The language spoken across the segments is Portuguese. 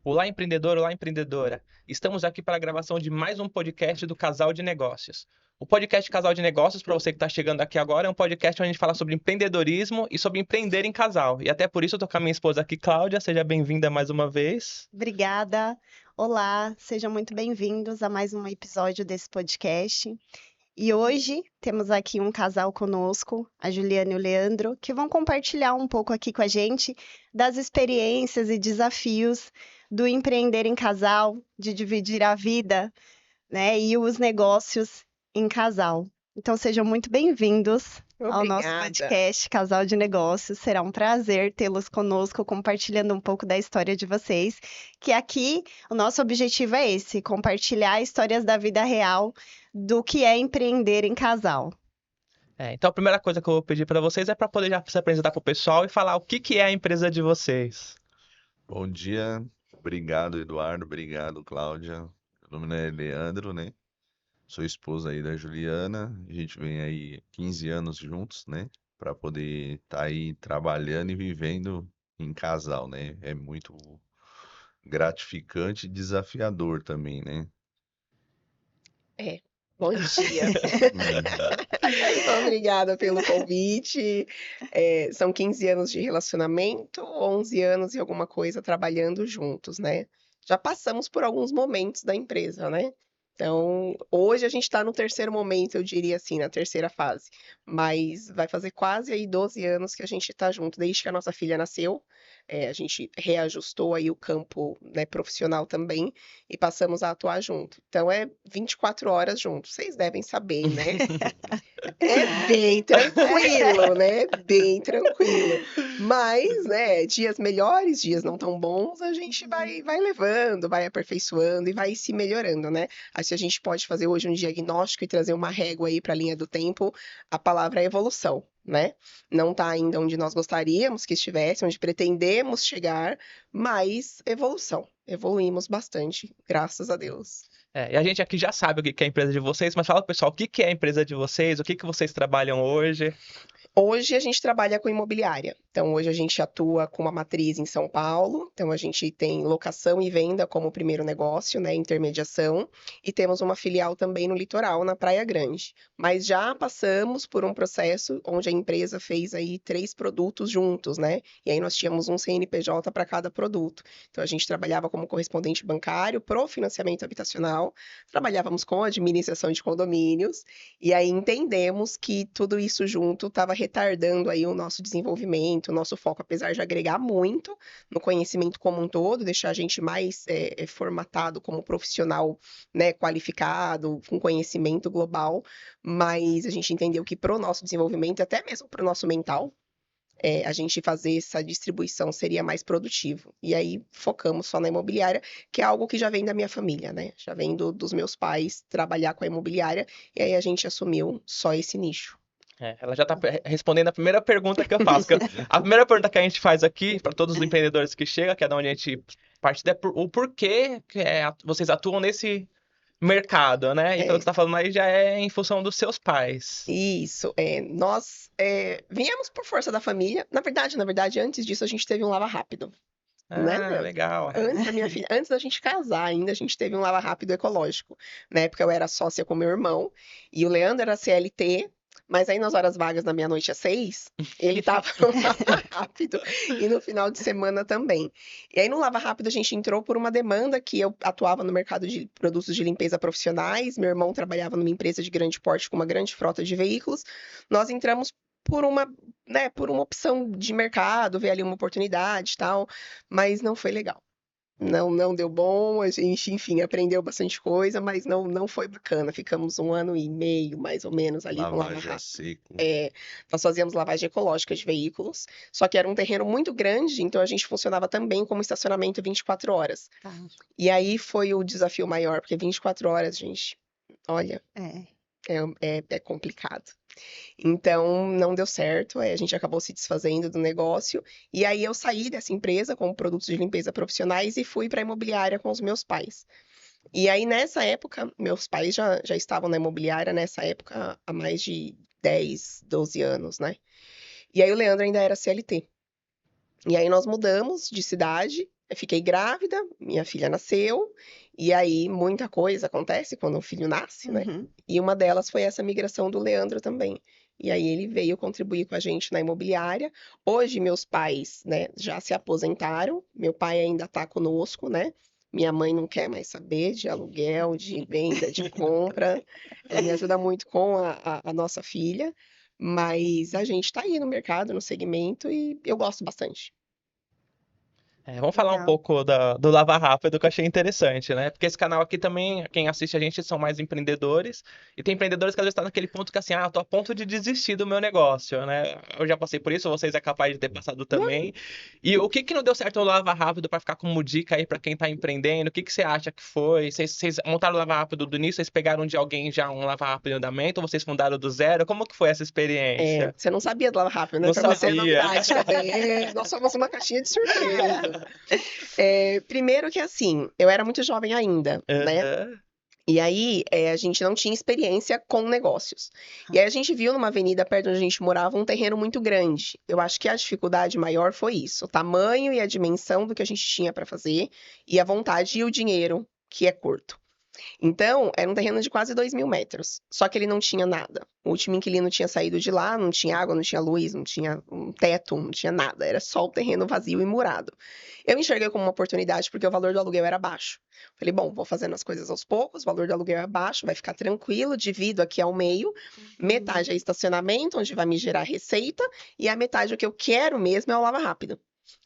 Olá, empreendedor, olá, empreendedora. Estamos aqui para a gravação de mais um podcast do Casal de Negócios. O podcast Casal de Negócios, para você que está chegando aqui agora, é um podcast onde a gente fala sobre empreendedorismo e sobre empreender em casal. E até por isso eu tô com a minha esposa aqui, Cláudia. Seja bem-vinda mais uma vez. Obrigada. Olá, sejam muito bem-vindos a mais um episódio desse podcast. E hoje temos aqui um casal conosco, a Juliana e o Leandro, que vão compartilhar um pouco aqui com a gente das experiências e desafios do empreender em casal, de dividir a vida, né, e os negócios em casal. Então sejam muito bem-vindos ao nosso Obrigada. podcast Casal de Negócios. Será um prazer tê-los conosco, compartilhando um pouco da história de vocês, que aqui o nosso objetivo é esse, compartilhar histórias da vida real do que é empreender em casal. Então a primeira coisa que eu vou pedir para vocês é para poder já se apresentar para o pessoal e falar o que é a empresa de vocês. Bom dia, obrigado Eduardo, obrigado Cláudia. Meu nome é Leandro, né? Sou esposa aí da Juliana. A gente vem aí 15 anos juntos, né? Para poder estar aí trabalhando e vivendo em casal, né? É muito gratificante e desafiador também, né? É, bom dia. Uhum. Obrigada pelo convite. São 15 anos de relacionamento, 11 anos e alguma coisa trabalhando juntos, né? Já passamos por alguns momentos da empresa, né? Então, hoje a gente está no terceiro momento, eu diria assim, na terceira fase. Mas vai fazer quase aí 12 anos que a gente está junto, desde que a nossa filha nasceu. A gente reajustou aí o campo, né, profissional também e passamos a atuar junto. Então, é 24 horas juntos. Vocês devem saber, né? É bem tranquilo, né? Bem tranquilo. Mas, né, dias melhores, dias não tão bons, a gente vai levando, vai aperfeiçoando e vai se melhorando, né? Acho que a gente pode fazer hoje um diagnóstico e trazer uma régua aí para a linha do tempo, a palavra é evolução, né? Não está ainda onde nós gostaríamos que estivesse, onde pretendemos chegar, mas evolução. Evoluímos bastante, graças a Deus. E a gente aqui já sabe o que é a empresa de vocês, mas fala pro pessoal o que é a empresa de vocês, o que vocês trabalham hoje. Hoje a gente trabalha com imobiliária. Então, hoje a gente atua com uma matriz em São Paulo. Então, a gente tem locação e venda como primeiro negócio, né? Intermediação. E temos uma filial também no litoral, na Praia Grande. Mas já passamos por um processo onde a empresa fez aí 3 produtos juntos, né? E aí nós tínhamos um CNPJ para cada produto. Então, a gente trabalhava como correspondente bancário pro financiamento habitacional, trabalhávamos com administração de condomínios. E aí entendemos que tudo isso junto estava retardando aí o nosso desenvolvimento, o nosso foco, apesar de agregar muito no conhecimento como um todo, deixar a gente mais formatado como profissional, né, qualificado, com conhecimento global, mas a gente entendeu que para o nosso desenvolvimento, até mesmo para o nosso mental, a gente fazer essa distribuição seria mais produtivo. E aí focamos só na imobiliária, que é algo que já vem da minha família, né? Já vem dos meus pais trabalhar com a imobiliária, e aí a gente assumiu só esse nicho. Ela já está respondendo a primeira pergunta que eu faço. A primeira pergunta que a gente faz aqui, para todos os empreendedores que chegam, que é da onde a gente parte, é o porquê que vocês atuam nesse mercado, né? E pelo que você É, está falando aí, já é em função dos seus pais. isso, nós viemos por força da família. Na verdade, antes disso a gente teve um lava rápido, né, Ah, Leandro? legal. Antes da minha filha, antes da gente casar ainda, a gente teve um lava rápido ecológico. Na época eu era sócia com meu irmão e o Leandro era CLT, mas aí nas horas vagas da meia-noite às 6, ele tava no lava rápido e no final de semana também. E aí no lava rápido a gente entrou por uma demanda que eu atuava no mercado de produtos de limpeza profissionais, meu irmão trabalhava numa empresa de grande porte com uma grande frota de veículos. Nós entramos por uma, né, por uma opção de mercado, ver ali uma oportunidade e tal, mas não foi legal. Não deu bom, a gente, enfim, aprendeu bastante coisa, mas não foi bacana. Ficamos 1 ano e meio, mais ou menos, ali com lava Lavagem a rápido. seco. Nós fazíamos lavagem ecológica de veículos, só que era um terreno muito grande, então a gente funcionava também como estacionamento 24 horas. Tá. E aí foi o desafio maior, porque 24 horas, gente, olha, É. é complicado. Então, não deu certo, aí a gente acabou se desfazendo do negócio, e aí eu saí dessa empresa com produtos de limpeza profissionais e fui para a imobiliária com os meus pais. E aí, nessa época, meus pais já estavam na imobiliária, nessa época, há mais de 10, 12 anos, né? E aí o Leandro ainda era CLT. E aí nós mudamos de cidade, eu fiquei grávida, minha filha nasceu, e aí muita coisa acontece quando o filho nasce, né? Uhum. E uma delas foi essa migração do Leandro também. E aí ele veio contribuir com a gente na imobiliária. Hoje meus pais, né, já se aposentaram. Meu pai ainda está conosco, né? Minha mãe não quer mais saber de aluguel, de venda, de compra. Ela me ajuda muito com a nossa filha. Mas a gente está aí no mercado, no segmento, e eu gosto bastante. Vamos falar um Legal. pouco do Lava Rápido, que eu achei interessante, né? Porque esse canal aqui também, quem assiste a gente são mais empreendedores, e tem empreendedores que às vezes estão naquele ponto que assim, eu tô a ponto de desistir do meu negócio, né? Eu já passei por isso, vocês é capaz de ter passado também. E o que que não deu certo no Lava Rápido para ficar como dica aí para quem tá empreendendo? O que que você acha que foi? Vocês montaram o Lava Rápido do início, vocês pegaram de alguém já um Lava Rápido em andamento, ou vocês fundaram do zero? Como que foi essa experiência? Você não sabia do Lava Rápido, né? Não Para você é sabia. novidade também. Nós somos uma caixinha de surpresa. Primeiro que assim, eu era muito jovem ainda, né? Aham. E aí, a gente não tinha experiência com negócios. E aí a gente viu numa avenida perto onde a gente morava um terreno muito grande. Eu acho que a dificuldade maior foi isso, o tamanho e a dimensão do que a gente tinha para fazer e a vontade e o dinheiro, que é curto. Então, era um terreno de quase 2.000 metros. Só que ele não tinha nada. O último inquilino tinha saído de lá, não tinha água, não tinha luz, não tinha um teto, não tinha nada. Era só o terreno vazio e murado. Eu enxerguei como uma oportunidade porque o valor do aluguel era baixo. Falei, bom, vou fazendo as coisas aos poucos, o valor do aluguel é baixo, vai ficar tranquilo, divido aqui ao meio. Metade é estacionamento, onde vai me gerar receita, e a metade, o que eu quero mesmo, é o lava rápido.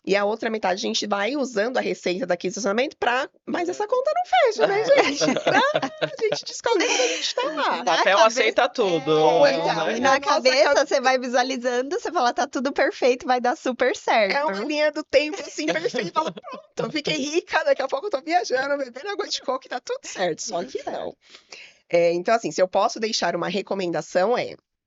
E a outra metade a gente vai usando a receita daqui do estacionamento pra. Mas essa conta não fecha, né, gente? A gente descobre quando a gente tá lá. O papel aceita tudo. então, E na na nossa cabeça você vai visualizando, você fala, tá tudo perfeito, vai dar super certo. É uma linha do tempo assim perfeita. Fala, pronto, eu fiquei rica, daqui a pouco eu tô viajando, bebendo água de coco e tá tudo certo. Só que não. Então, assim, se eu posso deixar uma recomendação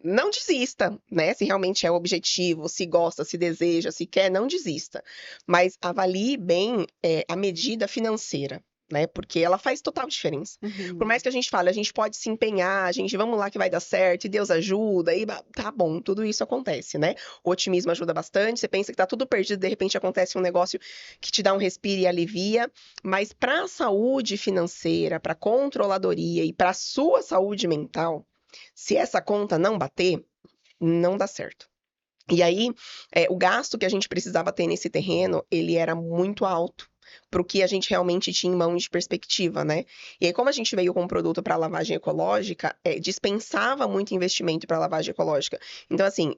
não desista, né? Se realmente é o objetivo, se gosta, se deseja, se quer, não desista. Mas avalie bem a medida financeira. Né? Porque ela faz total diferença. Por mais que a gente fale, a gente pode se empenhar, a gente vamos lá que vai dar certo, e Deus ajuda, e tá bom, tudo isso acontece, né? O otimismo ajuda bastante, você pensa que tá tudo perdido, de repente acontece um negócio que te dá um respiro e alivia, mas para a saúde financeira, para a controladoria e para a sua saúde mental, se essa conta não bater, não dá certo. E aí, o gasto que a gente precisava ter nesse terreno, ele era muito alto para o que a gente realmente tinha em mão de perspectiva, né? E aí, como a gente veio com um produto para lavagem ecológica, dispensava muito investimento para lavagem ecológica. Então, assim,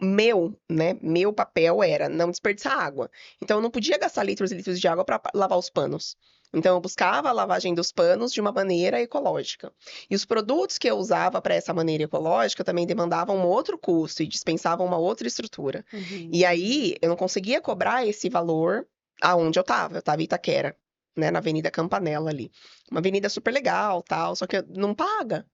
meu papel era não desperdiçar água. Então, eu não podia gastar litros e litros de água para lavar os panos. Então, eu buscava a lavagem dos panos de uma maneira ecológica. E os produtos que eu usava para essa maneira ecológica também demandavam um outro custo e dispensavam uma outra estrutura. E aí, eu não conseguia cobrar esse valor aonde eu estava em Itaquera, né, na Avenida Campanella ali. Uma avenida super legal, tal, só que não paga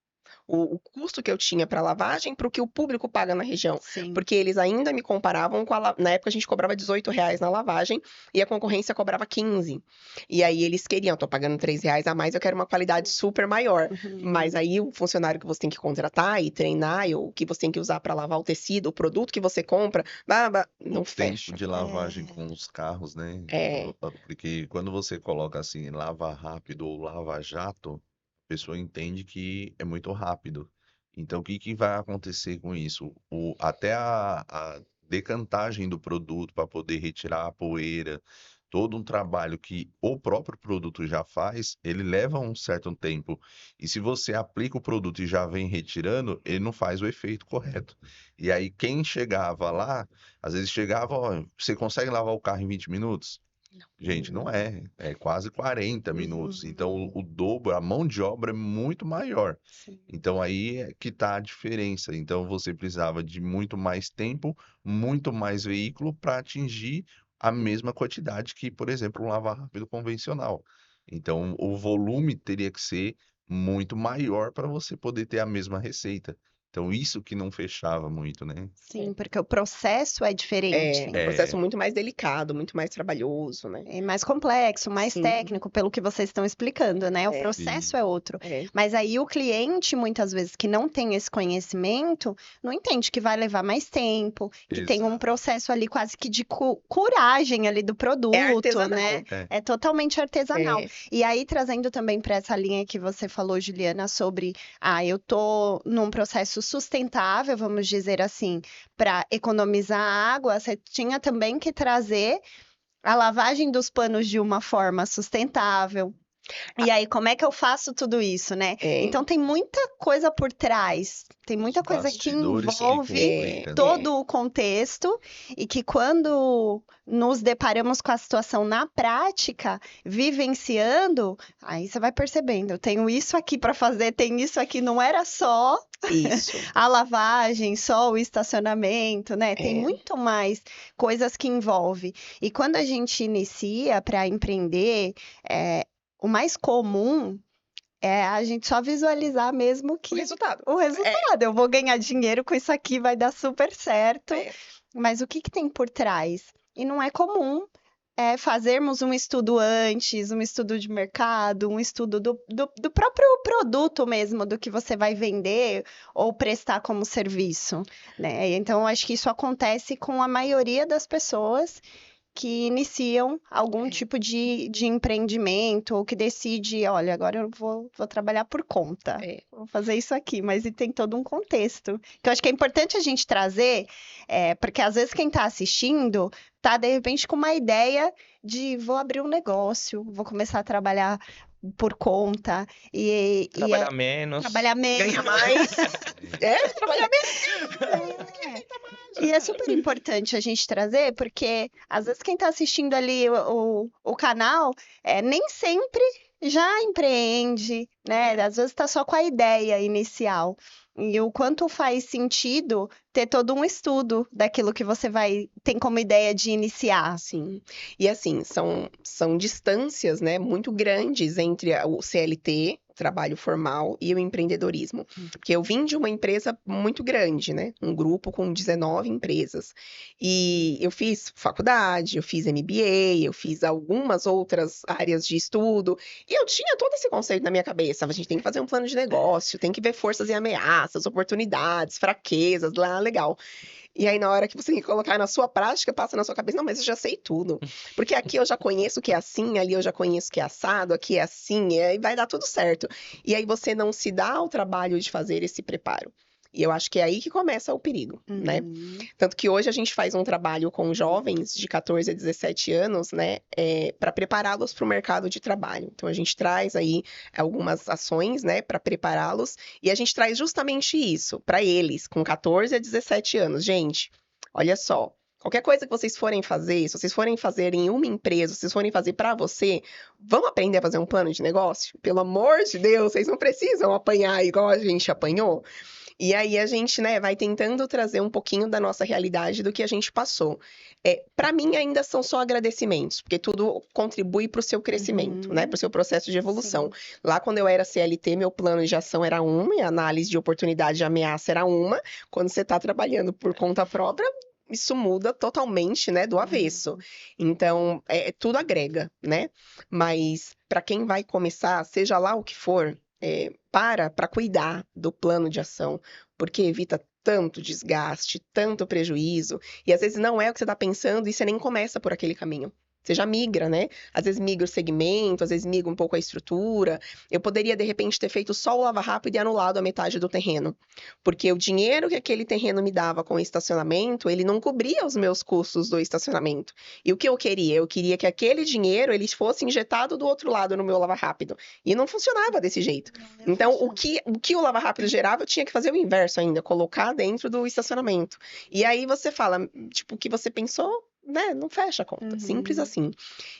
o custo que eu tinha para lavagem para o que o público paga na região. Sim. Porque eles ainda me comparavam com na época a gente cobrava R$18 na lavagem e a concorrência cobrava 15. E aí eles queriam, tô pagando R$3 a mais, eu quero uma qualidade super maior. Mas aí o funcionário que você tem que contratar e treinar, e o que você tem que usar para lavar o tecido, o produto que você compra, não O fecha. tempo de lavagem com os carros, né? Porque quando você coloca assim, lava rápido ou lava jato, a pessoa entende que é muito rápido. Então, o que que vai acontecer com isso? Até a decantagem do produto para poder retirar a poeira, todo um trabalho que o próprio produto já faz, ele leva um certo tempo. E se você aplica o produto e já vem retirando, ele não faz o efeito correto. E aí, quem chegava lá, às vezes chegava, ó, você consegue lavar o carro em 20 minutos? Gente, não é. É quase 40 minutos. Então, o dobro, a mão de obra é muito maior. Sim. Então, aí é que está a diferença. Então, você precisava de muito mais tempo, muito mais veículo para atingir a mesma quantidade que, por exemplo, um lava-rápido convencional. Então, o volume teria que ser muito maior para você poder ter a mesma receita. Então, isso que não fechava muito, né? Sim, porque o processo é diferente. É um processo muito mais delicado, muito mais trabalhoso, né? É mais complexo, mais Sim. técnico, pelo que vocês estão explicando, né? O É. processo Sim. é outro. É. Mas aí o cliente, muitas vezes, que não tem esse conhecimento, não entende que vai levar mais tempo, que tem um Exato. processo ali quase que de curagem ali do produto, artesanal. né? É. É totalmente artesanal. É. E aí, trazendo também para essa linha que você falou, Juliana, sobre, eu tô num processo sustentável, vamos dizer assim, para economizar água, você tinha também que trazer a lavagem dos panos de uma forma sustentável. E aí, como é que eu faço tudo isso, né? É. Então, tem muita coisa por trás, tem muita Os coisa que bastidores que envolve complicam, né? todo o contexto e que quando nos deparamos com a situação na prática, vivenciando, aí você vai percebendo, eu tenho isso aqui para fazer, tem isso aqui, não era só Isso. a lavagem, só o estacionamento, né? Tem muito mais coisas que envolve. E quando a gente inicia para empreender, o mais comum é a gente só visualizar mesmo O que resultado. o resultado. Eu vou ganhar dinheiro com isso aqui, vai dar super certo. É. Mas o que que tem por trás? E não é comum fazermos um estudo antes, um estudo de mercado, um estudo do próprio produto mesmo, do que você vai vender ou prestar como serviço, né? Então, eu acho que isso acontece com a maioria das pessoas que iniciam algum tipo de empreendimento ou que decide, olha, agora eu vou trabalhar por conta. É. Vou fazer isso aqui, mas e tem todo um contexto. Que eu acho que é importante a gente trazer, porque às vezes quem está assistindo tá, de repente, com uma ideia de vou abrir um negócio, vou começar a trabalhar por conta e Trabalhar menos. trabalhar menos. Ganha mais. Trabalhar E é super importante a gente trazer, porque às vezes quem está assistindo ali o canal nem sempre já empreende, né? Às vezes está só com a ideia inicial. E o quanto faz sentido ter todo um estudo daquilo que você tem como ideia de iniciar. Sim. E assim, são distâncias, né, muito grandes entre o CLT, o trabalho formal, e o empreendedorismo. Porque eu vim de uma empresa muito grande, né? Um grupo com 19 empresas. E eu fiz faculdade, eu fiz MBA, eu fiz algumas outras áreas de estudo. E eu tinha todo esse conceito na minha cabeça. A gente tem que fazer um plano de negócio, tem que ver forças e ameaças, oportunidades, fraquezas, lá, legal. E aí, na hora que você tem que colocar na sua prática, passa na sua cabeça, não, mas eu já sei tudo. Porque aqui eu já conheço que é assim, ali eu já conheço que é assado, aqui é assim, e aí vai dar tudo certo. E aí você não se dá ao trabalho de fazer esse preparo. E eu acho que é aí que começa o perigo, né? Tanto que hoje a gente faz um trabalho com jovens de 14 a 17 anos, né? Para prepará-los para o mercado de trabalho. Então, a gente traz aí algumas ações, né? Para prepará-los. E a gente traz justamente isso para eles, com 14 a 17 anos. Gente, olha só. Qualquer coisa que vocês forem fazer, se vocês forem fazer em uma empresa, se vocês forem fazer para você, vamos aprender a fazer um plano de negócio? Pelo amor de Deus, vocês não precisam apanhar igual a gente apanhou. E aí a gente, né, vai tentando trazer um pouquinho da nossa realidade do que a gente passou. Para mim ainda são só agradecimentos, porque tudo contribui para o seu crescimento, né, para o seu processo de evolução. Sim. Lá quando eu era CLT, meu plano de ação era e a análise de oportunidade e ameaça era uma. Quando você está trabalhando por conta própria, isso muda totalmente, né, do avesso. Então, tudo agrega, né? Mas para quem vai começar, seja lá o que for, para cuidar do plano de ação, porque evita tanto desgaste, tanto prejuízo, e às vezes não é o que você está pensando e você nem começa por aquele caminho. Você já migra, né? Às vezes migra o segmento, às vezes migra um pouco a estrutura. Eu poderia, de repente, ter feito só o Lava Rápido e anulado a metade do terreno. Porque o dinheiro que aquele terreno me dava com o estacionamento, ele não cobria os meus custos do estacionamento. E o que eu queria? Eu queria que aquele dinheiro, ele fosse injetado do outro lado no meu Lava Rápido. E não funcionava desse jeito. Então, o que o Lava Rápido gerava, eu tinha que fazer o inverso ainda, colocar dentro do estacionamento. E aí você fala, tipo, o que você pensou, né? Não fecha a conta. Simples assim.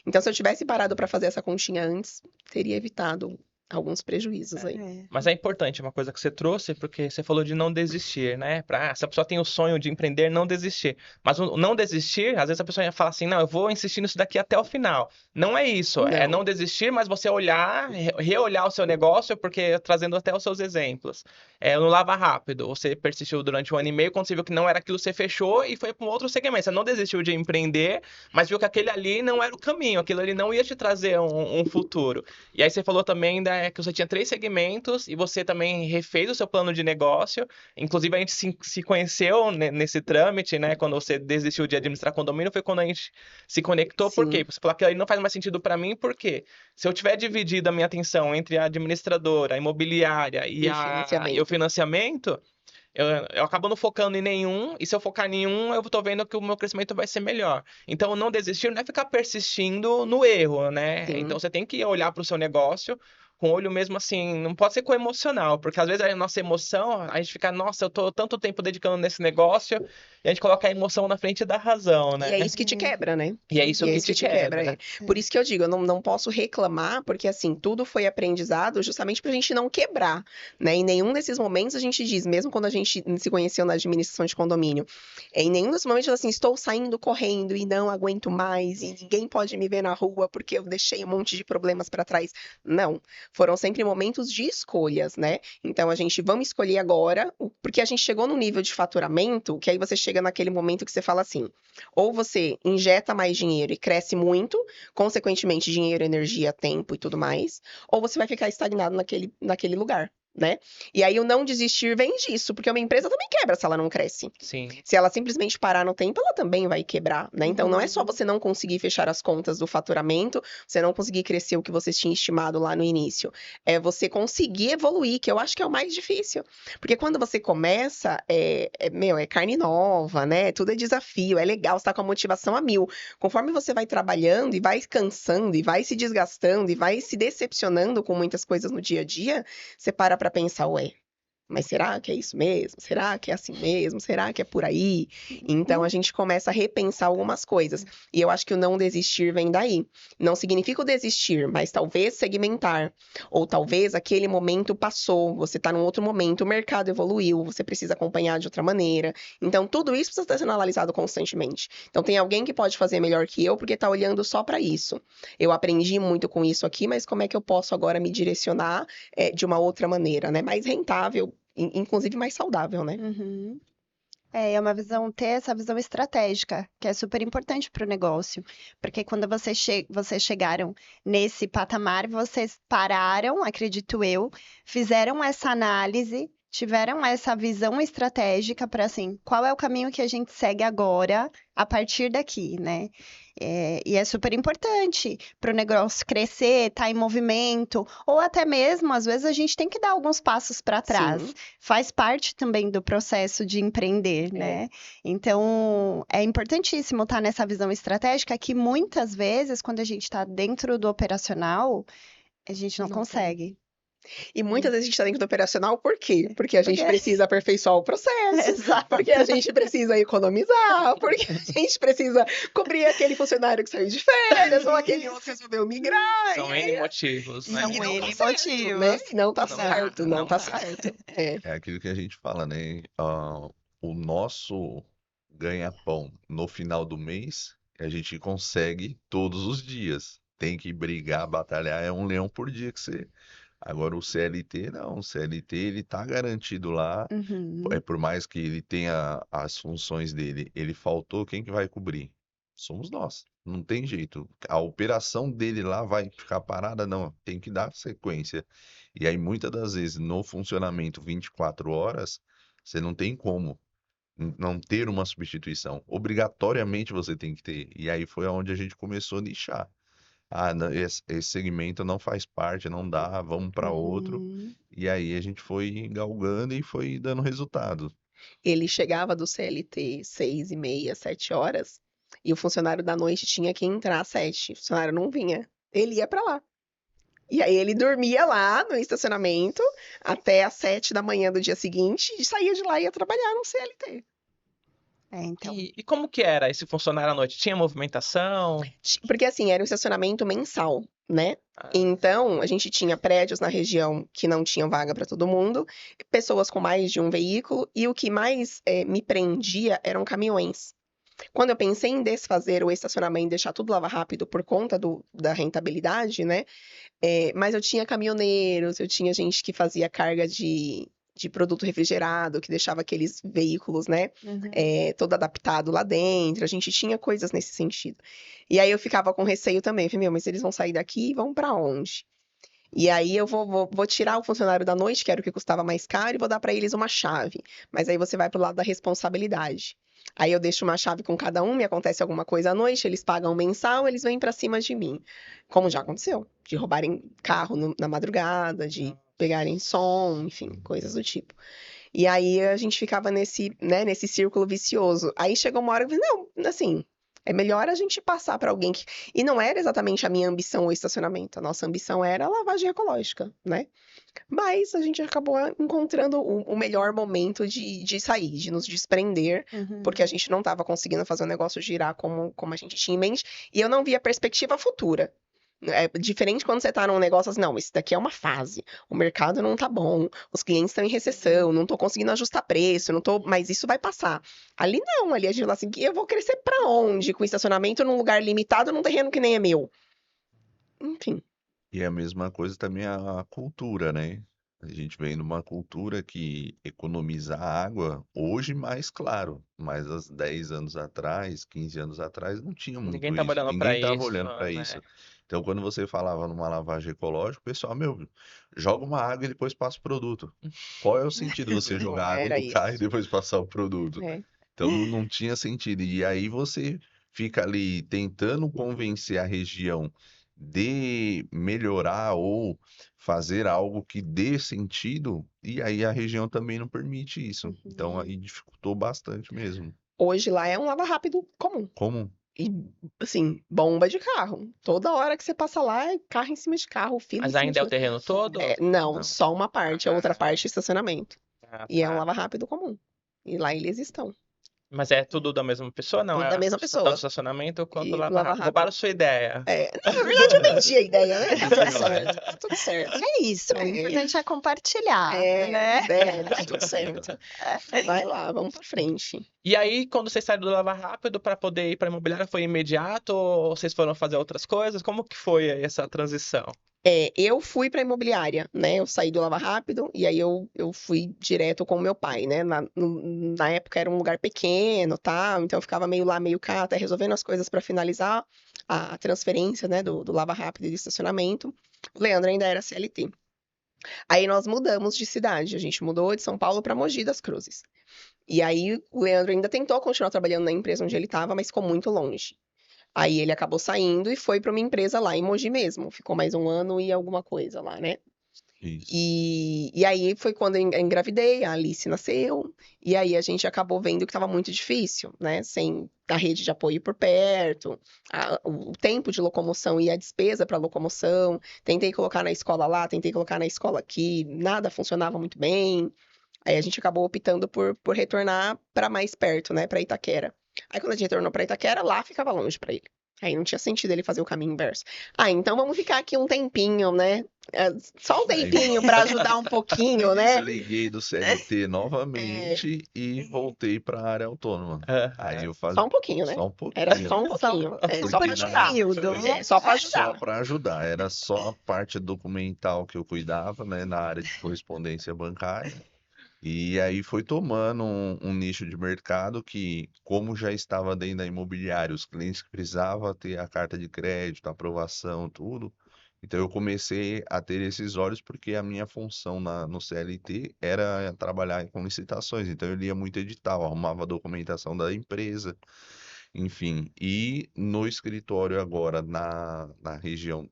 Então, se eu tivesse parado para fazer essa continha antes, teria evitado alguns prejuízos aí. É. Mas é importante uma coisa que você trouxe, porque você falou de não desistir, né? Se a pessoa tem o sonho de empreender, não desistir. Mas o não desistir, às vezes a pessoa fala assim, não, eu vou insistir nisso daqui até o final. Não é isso, é Não. não desistir, mas você olhar, reolhar o seu negócio, porque trazendo até os seus exemplos. No Lava Rápido, você persistiu durante 1 ano e meio, quando você viu que não era aquilo, você fechou e foi para um outro segmento. Você não desistiu de empreender, mas viu que aquele ali não era o caminho, aquilo ali não ia te trazer um futuro. E aí você falou também que você tinha 3 segmentos e você também refez o seu plano de negócio. Inclusive, a gente se conheceu nesse trâmite, né? Quando você desistiu de administrar condomínio, foi quando a gente se conectou. Por quê? Sim. Você falou que aí não faz mais sentido para mim, porque se eu tiver dividido a minha atenção entre a administradora, a imobiliária E e o financiamento. financiamento, eu acabo não focando em nenhum, e se eu focar em um, eu tô vendo que o meu crescimento vai ser melhor. Então, não desistir não é ficar persistindo no erro, né? Sim. Então, você tem que olhar para o seu negócio com o olho mesmo assim, não pode ser com emocional, porque às vezes a nossa emoção, a gente fica, nossa, eu tô tanto tempo dedicando nesse negócio, e a gente coloca a emoção na frente da razão, E né? é isso que te quebra, né? E é isso E é que isso que te te quebra, quebra. Por isso que eu digo, eu não posso reclamar, porque assim, tudo foi aprendizado justamente pra gente não quebrar, né? Em nenhum desses momentos a gente diz, mesmo quando a gente se conheceu na administração de condomínio, em nenhum desses momentos assim, estou saindo correndo e não aguento mais, e ninguém pode me ver na rua porque eu deixei um monte de problemas pra trás. Não, foram sempre momentos de escolhas, né? Então a gente, vamos escolher agora, porque a gente chegou num nível de faturamento, que aí você chega naquele momento que você fala assim, ou você injeta mais dinheiro e cresce muito, consequentemente dinheiro, energia, tempo e tudo mais, ou você vai ficar estagnado naquele lugar, né? E aí o não desistir vem disso, porque uma empresa também quebra se ela não cresce. Sim. Se ela simplesmente parar no tempo, ela também vai quebrar, né? Então não é só Uhum. você não conseguir fechar as contas do faturamento, você não conseguir crescer o que você tinha estimado lá no início. É você conseguir evoluir, que eu acho que é o mais difícil. Porque quando você começa, é carne nova, né? Tudo é desafio, é legal, você tá com a motivação a 1000. Conforme você vai trabalhando e vai cansando, e vai se desgastando, e vai se decepcionando com muitas coisas no dia a dia, você para pra pensar, ué, mas será que é isso mesmo? Será que é assim mesmo? Será que é por aí? Então a gente começa a repensar algumas coisas. E eu acho que o não desistir vem daí. Não significa o desistir, mas talvez segmentar. Ou talvez aquele momento passou, você está num outro momento, o mercado evoluiu, você precisa acompanhar de outra maneira. Então tudo isso precisa estar sendo analisado constantemente. Então tem alguém que pode fazer melhor que eu porque está olhando só para isso. Eu aprendi muito com isso aqui, mas como é que eu posso agora me direcionar de uma outra maneira, né? Mais rentável, inclusive mais saudável, né? Uhum. É uma visão, ter essa visão estratégica, que é super importante para o negócio. Porque quando vocês chegaram nesse patamar, vocês pararam, acredito eu, fizeram essa análise, tiveram essa visão estratégica para assim, qual é o caminho que a gente segue agora, a partir daqui, né? E é super importante para o negócio crescer, estar em movimento, ou até mesmo, às vezes, a gente tem que dar alguns passos para trás. Sim. Faz parte também do processo de empreender, né? Então, é importantíssimo estar nessa visão estratégica que muitas vezes, quando a gente está dentro do operacional, a gente não Não consegue. E muitas vezes a gente está dentro do operacional, por quê? Porque a gente Porque- precisa aperfeiçoar o processo, Exato. porque a gente precisa economizar, porque a gente precisa cobrir aquele funcionário que saiu de férias, ou aquele outro que resolveu migrar. São e aí- N motivos, né? São e não tá N certo, motivos. né? Não tá Não certo, tá, não não tá tá. certo. É. É aquilo que a gente fala, né? O nosso ganha-pão no final do mês, a gente consegue todos os dias. Tem que brigar, batalhar, é um leão por dia que você. Agora o CLT não, o CLT ele tá garantido lá, Uhum. por mais que ele tenha as funções dele, ele faltou, quem que vai cobrir? Somos nós. Não tem jeito. A operação dele lá vai ficar parada? Não, tem que dar sequência. E aí, muitas das vezes, no funcionamento 24 horas, você não tem como não ter uma substituição. Obrigatoriamente você tem que ter. E aí foi onde a gente começou a nichar. Ah, esse segmento não faz parte, não dá, vamos para outro. Uhum. E aí a gente foi galgando e foi dando resultado. Ele chegava do CLT 6h30, 7 horas, e o funcionário da noite tinha que entrar às 7. O funcionário não vinha. Ele ia pra lá. E aí ele dormia lá no estacionamento até às 7 da manhã do dia seguinte e saía de lá e ia trabalhar no CLT. Então. E como que era esse funcionário à noite? Tinha movimentação? Porque assim, era um estacionamento mensal. né? Então, a gente tinha prédios na região que não tinham vaga para todo mundo, pessoas com mais de um veículo, e o que mais me prendia eram caminhões. Quando eu pensei em desfazer o estacionamento e deixar tudo lava rápido por conta da rentabilidade, né? Mas eu tinha caminhoneiros, eu tinha gente que fazia carga de produto refrigerado, que deixava aqueles veículos, né? Todo adaptado lá dentro. A gente tinha coisas nesse sentido. E aí eu ficava com receio também. Falei, meu, mas eles vão sair daqui e vão para onde? E aí eu vou tirar o funcionário da noite, que era o que custava mais caro, e vou dar para eles uma chave. Mas aí você vai pro lado da responsabilidade. Aí eu deixo uma chave com cada um, me acontece alguma coisa à noite, eles pagam mensal, eles vêm para cima de mim. Como já aconteceu, de roubarem carro na madrugada, de pegarem som, enfim, coisas do tipo. E aí a gente ficava nesse círculo vicioso. Aí chegou uma hora que eu falei, não, assim, é melhor a gente passar para alguém que. E não era exatamente a minha ambição o estacionamento. A nossa ambição era a lavagem ecológica, né? Mas a gente acabou encontrando o melhor momento de sair, de nos desprender, porque a gente não estava conseguindo fazer o negócio girar como a gente tinha em mente, e eu não via perspectiva futura. É diferente quando você tá num negócio assim, não, isso daqui é uma fase, o mercado não tá bom, os clientes estão em recessão, não tô conseguindo ajustar preço, não tô, mas isso vai passar. Ali não, ali a gente fala assim, eu vou crescer pra onde? Com estacionamento num lugar limitado, num terreno que nem é meu. Enfim. E é a mesma coisa também a cultura, né? A gente vem numa cultura que economizar água, hoje mais claro, mas há 10 anos atrás, 15 anos atrás, não tinha Ninguém muito tava isso. olhando Ninguém pra estava isso, olhando para né? isso. Então, quando você falava numa lavagem ecológica, o pessoal, meu, joga uma água e depois passa o produto. Qual é o sentido de você Não jogar água era no carro e isso. depois passar o produto? É. Então, não tinha sentido. E aí você fica ali tentando convencer a região de melhorar ou fazer algo que dê sentido, e aí a região também não permite isso. Então aí dificultou bastante mesmo. Hoje lá é um lava rápido comum. Como? E, assim, bomba de carro. Toda hora que você passa lá, é carro em cima de carro, fila em Mas cima ainda de é o fila. terreno todo? Não, Não. só uma parte, a outra parte é estacionamento. Ah, E é um tá. lava rápido comum. E lá eles estão. Mas é tudo da mesma pessoa? Não, Tudo é da mesma tanto pessoa. estacionamento quanto E lava lava rápido. rápido. Roubaram sua ideia. Não, na verdade, eu vendi a ideia, né? Tá tudo certo. Tá tudo certo. É isso, o importante é compartilhar, né? Tá tudo certo. Vai lá, vamos pra frente. E aí, quando vocês saíram do Lava Rápido para poder ir para imobiliária, foi imediato ou vocês foram fazer outras coisas? Como que foi aí essa transição? Eu fui para imobiliária, né? Eu saí do Lava Rápido e aí eu fui direto com o meu pai, né? Na época era um lugar pequeno, tal, então eu ficava meio lá, meio cá, até resolvendo as coisas para finalizar a transferência, né? Do Lava Rápido e do estacionamento. O Leandro ainda era CLT. Aí nós mudamos de cidade, a gente mudou de São Paulo para Mogi das Cruzes. E aí o Leandro ainda tentou continuar trabalhando na empresa onde ele estava, mas ficou muito longe. Aí ele acabou saindo e foi para uma empresa lá em Mogi mesmo. Ficou mais um ano e alguma coisa lá, né? Isso. E aí foi quando eu engravidei, a Alice nasceu, e aí a gente acabou vendo que estava muito difícil, né? Sem a rede de apoio por perto, o tempo de locomoção e a despesa para locomoção. Tentei colocar na escola lá, tentei colocar na escola aqui, nada funcionava muito bem. Aí a gente acabou optando por retornar para mais perto, né? Para Itaquera. Aí quando a gente retornou para Itaquera, lá ficava longe para ele. Aí não tinha sentido ele fazer o caminho inverso. Então vamos ficar aqui um tempinho, né? Só um tempinho para ajudar um pouquinho, né? Desliguei do CLT novamente e voltei para a área autônoma. Aí eu fazia Só um pouquinho, né? só um pouquinho. Era só um pouquinho. Só para ajudar. Só para Só ajudar. para ajudar. Era só a parte documental que eu cuidava, né, na área de correspondência bancária. E aí foi tomando um nicho de mercado que, como já estava dentro da imobiliária, os clientes que precisavam ter a carta de crédito, a aprovação, tudo. Então eu comecei a ter esses olhos porque a minha função no CLT era trabalhar com licitações. Então eu lia muito edital, arrumava a documentação da empresa, enfim. E no escritório agora, na região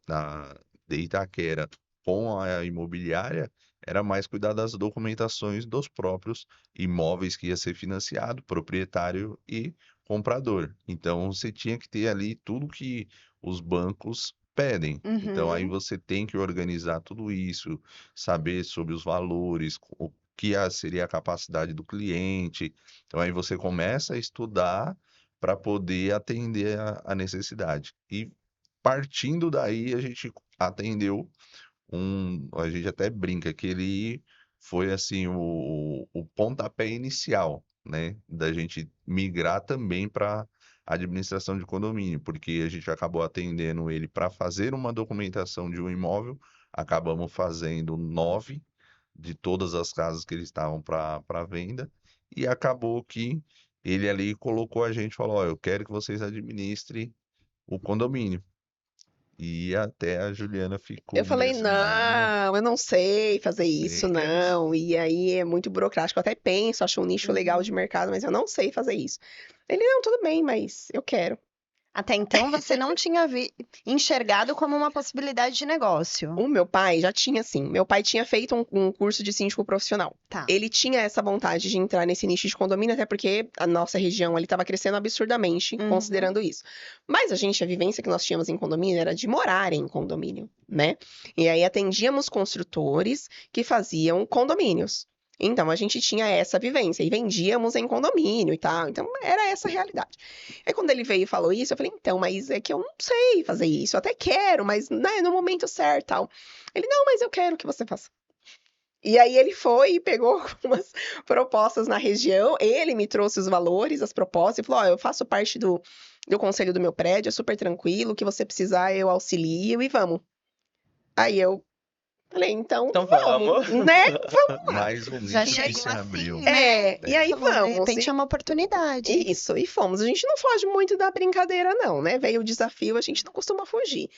de Itaquera, com a imobiliária, era mais cuidar das documentações dos próprios imóveis que ia ser financiado, proprietário e comprador. Então você tinha que ter ali tudo que os bancos pedem. Então aí você tem que organizar tudo isso, saber sobre os valores, o que seria a capacidade do cliente. Então aí você começa a estudar para poder atender a necessidade. E partindo daí, a gente atendeu a gente até brinca que ele foi assim o pontapé inicial, né, da gente migrar também para administração de condomínio, porque a gente acabou atendendo ele para fazer uma documentação de um imóvel, acabamos fazendo 9 de todas as casas que eles estavam para venda, e acabou que ele ali colocou a gente, falou, ó, eu quero que vocês administrem o condomínio. E até a Juliana ficou Eu falei, mesmo, não, não, eu não sei fazer isso, tem. não. E aí é muito burocrático. Eu até penso, acho um nicho legal de Uhum. mercado, mas eu não sei fazer isso. Ele, não, tudo bem, mas eu quero. Até então você não tinha enxergado como uma possibilidade de negócio. O meu pai já tinha, sim. Meu pai tinha feito um curso de síndico profissional. Tá. Ele tinha essa vontade de entrar nesse nicho de condomínio, até porque a nossa região ali estava crescendo absurdamente, Uhum. considerando isso. Mas a vivência que nós tínhamos em condomínio era de morar em condomínio, né? E aí atendíamos construtores que faziam condomínios. Então a gente tinha essa vivência e vendíamos em condomínio e tal. Então era essa a realidade. Aí quando ele veio e falou isso, eu falei, então, mas é que eu não sei fazer isso, eu até quero, mas né, no momento certo, tal. Ele, não, mas eu quero que você faça. E aí ele foi e pegou algumas propostas na região, ele me trouxe os valores, as propostas, e falou, ó, eu faço parte do conselho do meu prédio, é super tranquilo, o que você precisar eu auxilio e vamos. Aí eu falei, então vamos. né? Vamos lá. Mais um Já nicho que chegou se assim, abriu. né? E aí Falou, de vamos. repente é uma oportunidade. Isso, e fomos. A gente não foge muito da brincadeira, não, né? Veio o desafio, a gente não costuma fugir.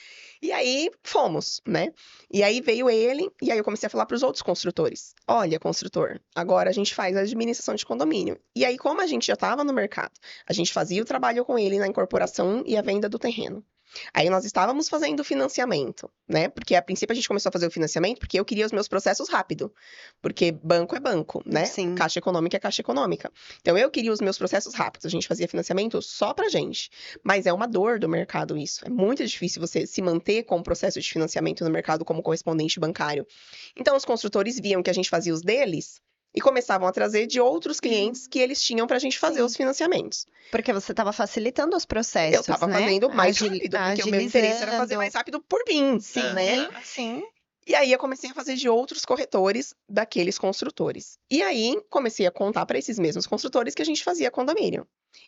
E aí fomos, né? E aí veio ele, e aí eu comecei a falar para os outros construtores: olha, construtor, agora a gente faz a administração de condomínio. E aí, como a gente já estava no mercado, a gente fazia o trabalho com ele na incorporação e a venda do terreno. Aí nós estávamos fazendo o financiamento, né? Porque a princípio a gente começou a fazer o financiamento porque eu queria os meus processos rápido. Porque banco é banco, né? Sim. Caixa econômica é caixa econômica. Então eu queria os meus processos rápidos. A gente fazia financiamento só pra gente. Mas é uma dor do mercado isso. É muito difícil você se manter com o processo de financiamento no mercado como correspondente bancário. Então os construtores viam que a gente fazia os deles e começavam a trazer de outros clientes que eles tinham pra gente fazer Sim. os financiamentos. Porque você estava facilitando os processos, Eu estava né? fazendo mais rápido, porque o meu interesse era fazer Agilizando. mais rápido por mim, Sim, né? sim. E aí eu comecei a fazer de outros corretores daqueles construtores. E aí comecei a contar para esses mesmos construtores que a gente fazia condomínio.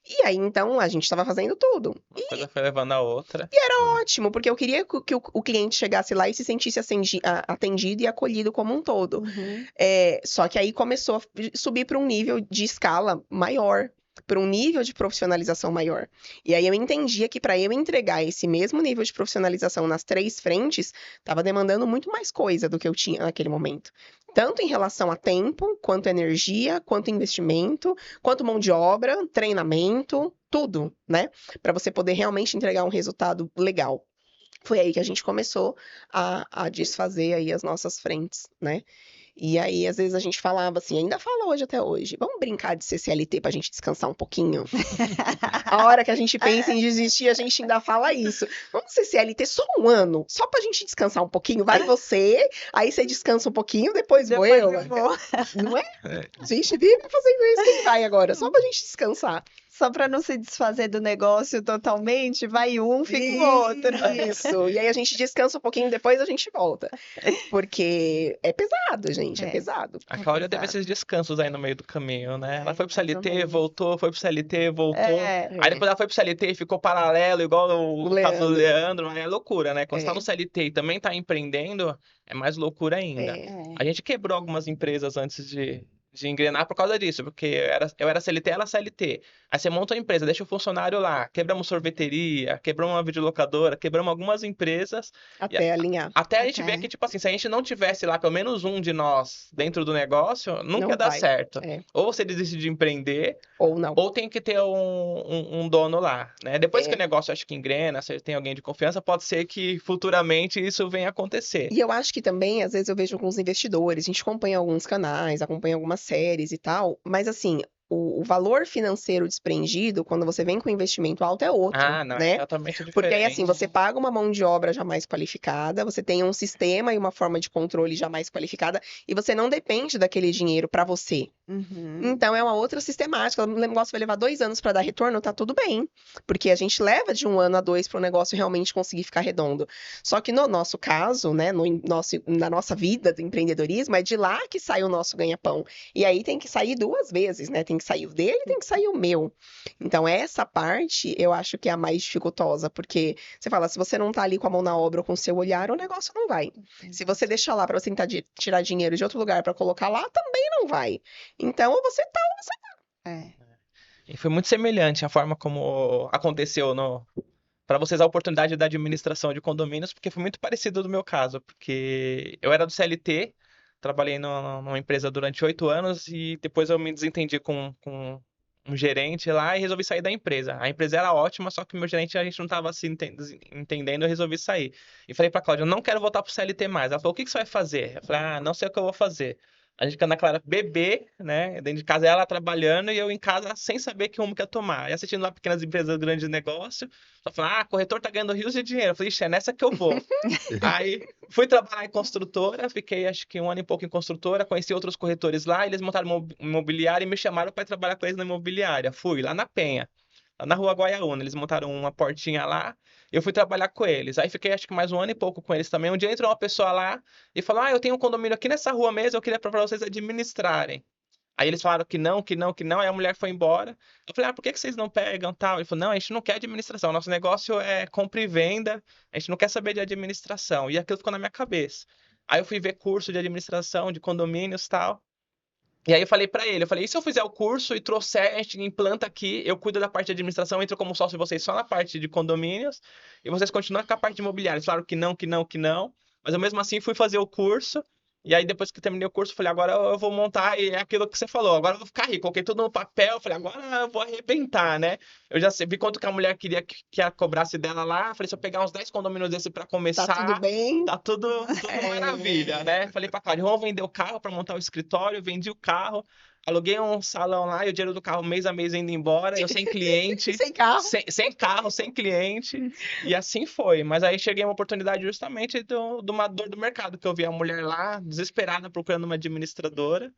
E aí então a gente estava fazendo tudo. Uma coisa foi levando a outra. E era ótimo, porque eu queria que o cliente chegasse lá e se sentisse atendido e acolhido como um todo. Uhum. Só que aí começou a subir para um nível de escala maior, para um nível de profissionalização maior. E aí eu entendia que para eu entregar esse mesmo nível de profissionalização nas 3 frentes, estava demandando muito mais coisa do que eu tinha naquele momento. Tanto em relação a tempo, quanto energia, quanto investimento, quanto mão de obra, treinamento, tudo, né? Para você poder realmente entregar um resultado legal. Foi aí que a gente começou a desfazer aí as nossas frentes, né? E aí, às vezes, a gente falava assim, ainda fala hoje até hoje, vamos brincar de ser CLT pra gente descansar um pouquinho? A hora que a gente pensa em desistir, a gente ainda fala isso. Vamos ser CLT só um ano, só pra gente descansar um pouquinho. Vai você, aí você descansa um pouquinho, depois vou eu. Não é? A gente vive fazendo isso, quem vai agora? Só pra gente descansar. Só para não se desfazer do negócio totalmente, vai um, fica o outro. Isso. E aí a gente descansa um pouquinho, depois a gente volta. Porque é pesado, gente, é pesado. A Cláudia teve Exato. esses descansos aí no meio do caminho, né? Ela foi pro mais ou CLT, menos. voltou, foi pro CLT, voltou. É. Aí depois ela foi pro CLT e ficou paralelo, igual o caso do Leandro. Leandro. Mas é loucura, né? Quando você tá É. no CLT e também tá empreendendo, é mais loucura ainda. É. A gente quebrou algumas empresas antes de engrenar por causa disso, porque eu era CLT, ela CLT. Aí você monta uma empresa, deixa o funcionário lá, quebramos sorveteria, quebramos uma videolocadora, quebramos algumas empresas. Até alinhar. Até a gente Até. ver que, tipo assim, se a gente não tivesse lá pelo menos um de nós dentro do negócio, nunca Não ia dar vai. certo. É. Ou você desiste de empreender, Ou não. ou tem que ter um dono lá, né? Depois É. que o negócio acho que engrena, você tem alguém de confiança, pode ser que futuramente isso venha a acontecer. E eu acho que também, às vezes, eu vejo alguns investidores, a gente acompanha alguns canais, acompanha algumas séries e tal, mas assim, o valor financeiro desprendido, quando você vem com investimento alto, é outro, Ah, não, é né? totalmente diferente. Porque aí, assim, você paga uma mão de obra já mais qualificada, você tem um sistema e uma forma de controle já mais qualificada, e você não depende daquele dinheiro para você, Uhum. Então, é uma outra sistemática. O negócio vai levar 2 anos para dar retorno, tá tudo bem. Porque a gente leva de 1 ano a 2 para o negócio realmente conseguir ficar redondo. Só que no nosso caso, né, na nossa vida do empreendedorismo, é de lá que sai o nosso ganha-pão. E aí tem que sair 2 vezes, né? Tem que sair o dele e tem que sair o meu. Então, essa parte eu acho que é a mais dificultosa, porque você fala, se você não tá ali com a mão na obra ou com o seu olhar, o negócio não vai. Se você deixar lá para você tentar tirar dinheiro de outro lugar para colocar lá, também não vai. Então, ou você tá. É. E foi muito semelhante a forma como aconteceu para vocês a oportunidade da administração de condomínios, porque foi muito parecido do meu caso, porque eu era do CLT, trabalhei numa empresa durante 8 anos e depois eu me desentendi com um gerente lá e resolvi sair da empresa. A empresa era ótima, só que o meu gerente, a gente não estava se entendendo, eu resolvi sair. E falei pra Cláudia, eu não quero voltar pro CLT mais. Ela falou, o que você vai fazer? Eu falei, não sei o que eu vou fazer. A gente, quando a Clara bebê, né, dentro de casa ela trabalhando e eu em casa sem saber que rumo que ia tomar. E assistindo lá pequenas empresas, grandes negócios, só falando, corretor tá ganhando rios de dinheiro. Eu falei, ixi, é nessa que eu vou. Aí fui trabalhar em construtora, fiquei acho que 1 ano e pouco em construtora, conheci outros corretores lá, eles montaram uma imobiliária e me chamaram para trabalhar com eles na imobiliária. Fui lá na Penha, lá na Rua Guaiaúna, eles montaram uma portinha lá, eu fui trabalhar com eles. Aí fiquei acho que mais 1 ano e pouco com eles também. Um dia entrou uma pessoa lá e falou: eu tenho um condomínio aqui nessa rua mesmo, eu queria para vocês administrarem. Aí eles falaram que não, que não, que não, aí a mulher foi embora. Eu falei, por que vocês não pegam tal? Ele falou, não, a gente não quer administração, nosso negócio é compra e venda, a gente não quer saber de administração. E aquilo ficou na minha cabeça. Aí eu fui ver curso de administração, de condomínios e tal. E aí eu falei pra ele, e se eu fizer o curso e trouxer, a gente implanta aqui, eu cuido da parte de administração, entro como sócio de vocês só na parte de condomínios, e vocês continuam com a parte de imobiliária. Eles falaram que não, que não, que não. Mas eu mesmo assim fui fazer o curso, e aí depois que terminei o curso, eu falei, agora eu vou montar, e é aquilo que você falou, agora eu vou ficar rico. Coloquei tudo no papel, falei, agora eu vou arrebentar, né? Eu já vi quanto que a mulher queria que a cobrasse dela lá, falei, se eu pegar uns 10 condomínios desse pra começar, Tá tudo bem. tá tudo maravilha, né? Falei pra Cláudia, vamos vender o carro pra montar o escritório, vendi o carro, aluguei um salão lá e o dinheiro do carro mês a mês indo embora, eu sem cliente, Sem carro. sem carro, sem cliente, e assim foi. Mas aí cheguei a uma oportunidade justamente de uma dor do mercado, que eu vi a mulher lá, desesperada, procurando uma administradora,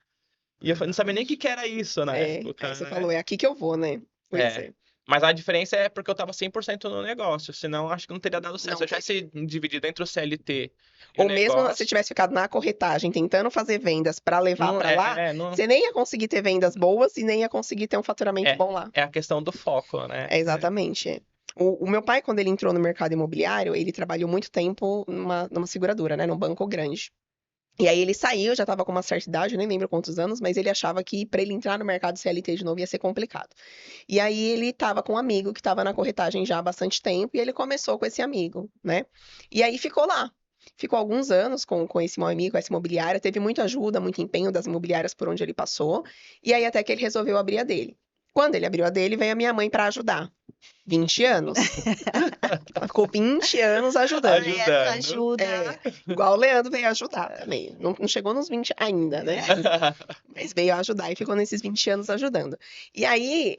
e eu não sabia nem o que era isso na época, Aí você né? falou, é aqui que eu vou, né? Pois é. Mas a diferença é porque eu tava 100% no negócio, senão acho que não teria dado certo. Não Se eu tivesse dividido entre o CLT e Ou o mesmo negócio, se tivesse ficado na corretagem, tentando fazer vendas para levar não, para lá, não, você nem ia conseguir ter vendas boas e nem ia conseguir ter um faturamento bom lá. é a questão do foco, né? Exatamente. O meu pai, quando ele entrou no mercado imobiliário, ele trabalhou muito tempo numa seguradora, né? Num banco grande. E aí ele saiu, já estava com uma certa idade, eu nem lembro quantos anos, mas ele achava que para ele entrar no mercado CLT de novo ia ser complicado. E aí ele estava com um amigo que estava na corretagem já há bastante tempo, e ele começou com esse amigo, né? E aí ficou lá. Ficou alguns anos com esse meu amigo, essa imobiliária, teve muita ajuda, muito empenho das imobiliárias por onde ele passou, e aí até que ele resolveu abrir a dele. Quando ele abriu a dele, veio a minha mãe para ajudar. 20 anos. Ela ficou 20 anos ajudando. Essa ajuda. Igual o Leandro veio ajudar também. Não chegou nos 20 ainda, né? Mas veio ajudar e ficou nesses 20 anos ajudando. E aí,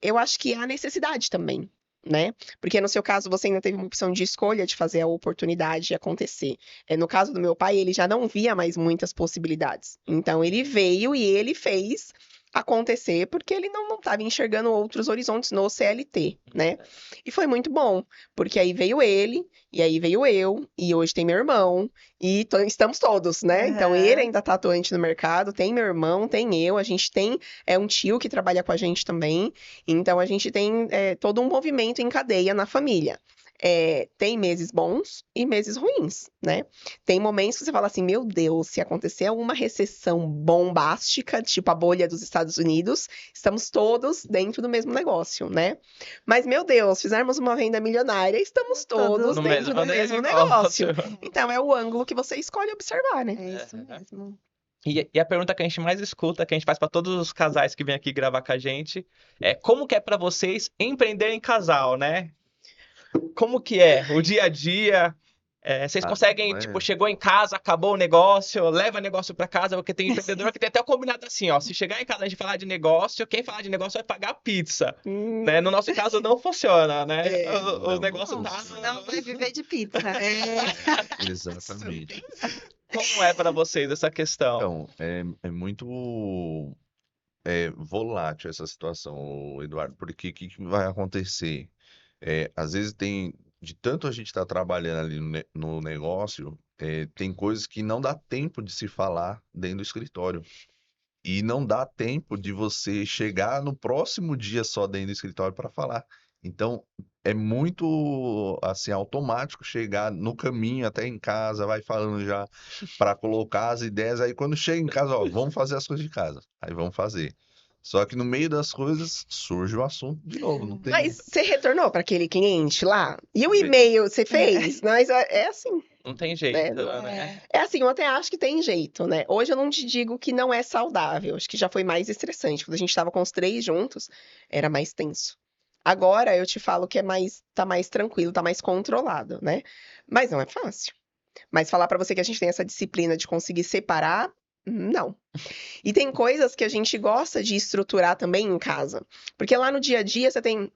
eu acho que há necessidade também, né? Porque no seu caso, você ainda teve uma opção de escolha de fazer a oportunidade acontecer. No caso do meu pai, ele já não via mais muitas possibilidades. Então, ele veio e ele fez acontecer porque ele não estava enxergando outros horizontes no CLT, né? E foi muito bom, porque aí veio ele, e aí veio eu, e hoje tem meu irmão, e estamos todos, né? Então ele ainda tá atuante no mercado, tem meu irmão, tem eu, a gente tem um tio que trabalha com a gente também, então a gente tem todo um movimento em cadeia na família. Tem meses bons e meses ruins, né? Tem momentos que você fala assim, meu Deus, se acontecer alguma recessão bombástica, tipo a bolha dos Estados Unidos, estamos todos dentro do mesmo negócio, né? Mas, meu Deus, fizermos uma venda milionária, estamos todos dentro do mesmo negócio. Então, é o ângulo que você escolhe observar, né? É isso mesmo. E a pergunta que a gente mais escuta, que a gente faz para todos os casais que vêm aqui gravar com a gente, é como que é para vocês empreender em casal, né? Como que é o dia a dia? Vocês conseguem, tipo, chegou em casa, acabou o negócio, leva negócio para casa, porque tem empreendedor que tem até o combinado assim, ó, se chegar em casa a gente falar de negócio, quem falar de negócio vai pagar pizza, né? No nosso caso não funciona, né? O negócio tá... Não vai viver de pizza. Exatamente. Como é para vocês essa questão? Então, é muito volátil essa situação, Eduardo, porque o que que vai acontecer? Às vezes de tanto a gente estar trabalhando ali no negócio, tem coisas que não dá tempo de se falar dentro do escritório. E não dá tempo de você chegar no próximo dia só dentro do escritório para falar. Então, é muito assim automático chegar no caminho até em casa, vai falando já para colocar as ideias. Aí quando chega em casa, ó, vamos fazer as coisas de casa. Aí vamos fazer. Só que no meio das coisas surge o assunto de novo, não tem. Mas você retornou para aquele cliente lá? E o Sim. e-mail você fez? Mas é assim, Não tem né? jeito, Não- né? É assim, eu até acho que tem jeito, né? Hoje eu não te digo que não é saudável. Acho que já foi mais estressante. Quando a gente tava com os três juntos, era mais tenso. Agora eu te falo que tá mais tranquilo, tá mais controlado, né? Mas não é fácil. Mas falar pra você que a gente tem essa disciplina de conseguir separar, não. E tem coisas que a gente gosta de estruturar também em casa. Porque lá no dia a dia você tem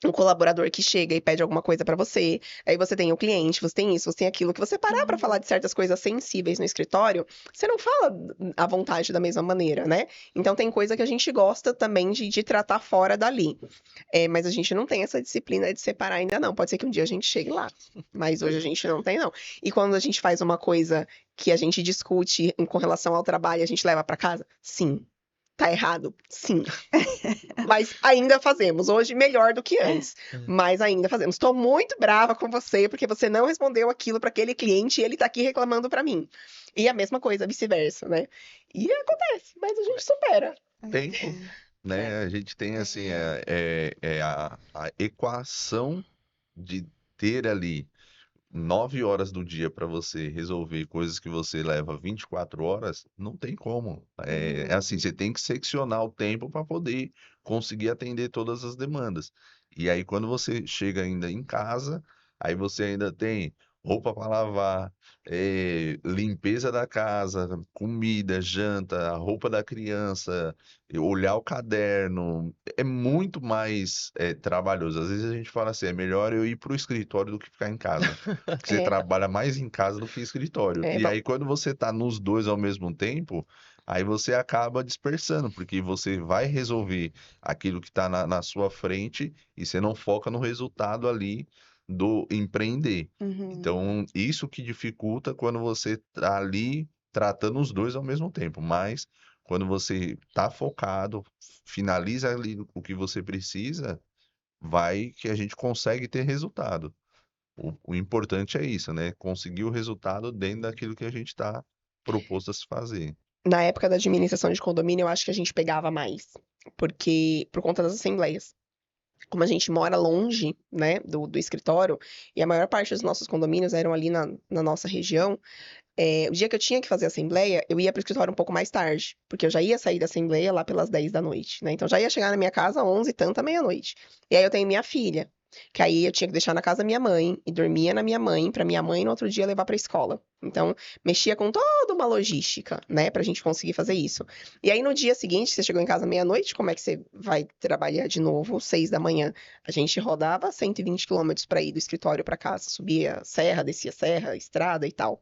um colaborador que chega e pede alguma coisa pra você, aí você tem o cliente, você tem isso, você tem aquilo, que você parar pra falar de certas coisas sensíveis no escritório, você não fala à vontade da mesma maneira, né? Então tem coisa que a gente gosta também de tratar fora dali. Mas a gente não tem essa disciplina de separar ainda não. Pode ser que um dia a gente chegue lá, mas hoje a gente não tem não. E quando a gente faz uma coisa que a gente discute com relação ao trabalho, a gente leva pra casa? Sim. Tá errado? Sim. Mas ainda fazemos. Hoje melhor do que antes. Mas ainda fazemos. Tô muito brava com você porque você não respondeu aquilo para aquele cliente e ele tá aqui reclamando para mim. E a mesma coisa, vice-versa, né? E acontece, mas a gente supera. Tempo, né? A gente tem assim a equação de ter ali 9 horas do dia para você resolver coisas que você leva 24 horas, não tem como. É assim, você tem que seccionar o tempo para poder conseguir atender todas as demandas. E aí, quando você chega ainda em casa, aí você ainda tem roupa para lavar, limpeza da casa, comida, janta, a roupa da criança, olhar o caderno. É muito mais trabalhoso. Às vezes a gente fala assim, é melhor eu ir para o escritório do que ficar em casa. Porque você É, trabalha mais em casa do que em escritório. é, E aí, quando você tá nos dois ao mesmo tempo, aí você acaba dispersando, porque você vai resolver aquilo que está na sua frente e você não foca no resultado ali do empreender. Então, isso que dificulta quando você tá ali tratando os dois ao mesmo tempo. Mas quando você tá focado, finaliza ali o que você precisa, vai que a gente consegue ter resultado. O importante é isso, né? Conseguir o resultado dentro daquilo que a gente está proposto a se fazer. Na época da administração de condomínio, eu acho que a gente pegava mais. Porque, por conta das assembleias. Como a gente mora longe, né, do escritório, e a maior parte dos nossos condomínios eram ali na nossa região, o dia que eu tinha que fazer a assembleia, eu ia para o escritório um pouco mais tarde, porque eu já ia sair da assembleia lá pelas 10 da noite, né? Então já ia chegar na minha casa 11 e tanta meia-noite. E aí eu tenho minha filha, que aí eu tinha que deixar na casa da minha mãe e dormia na minha mãe, para minha mãe no outro dia levar para a escola. Então, mexia com toda uma logística, né, pra gente conseguir fazer isso. E aí no dia seguinte, você chegou em casa meia-noite, como é que você vai trabalhar de novo 6 da manhã? A gente rodava 120 quilômetros para ir do escritório para casa, subia serra, descia serra, estrada e tal.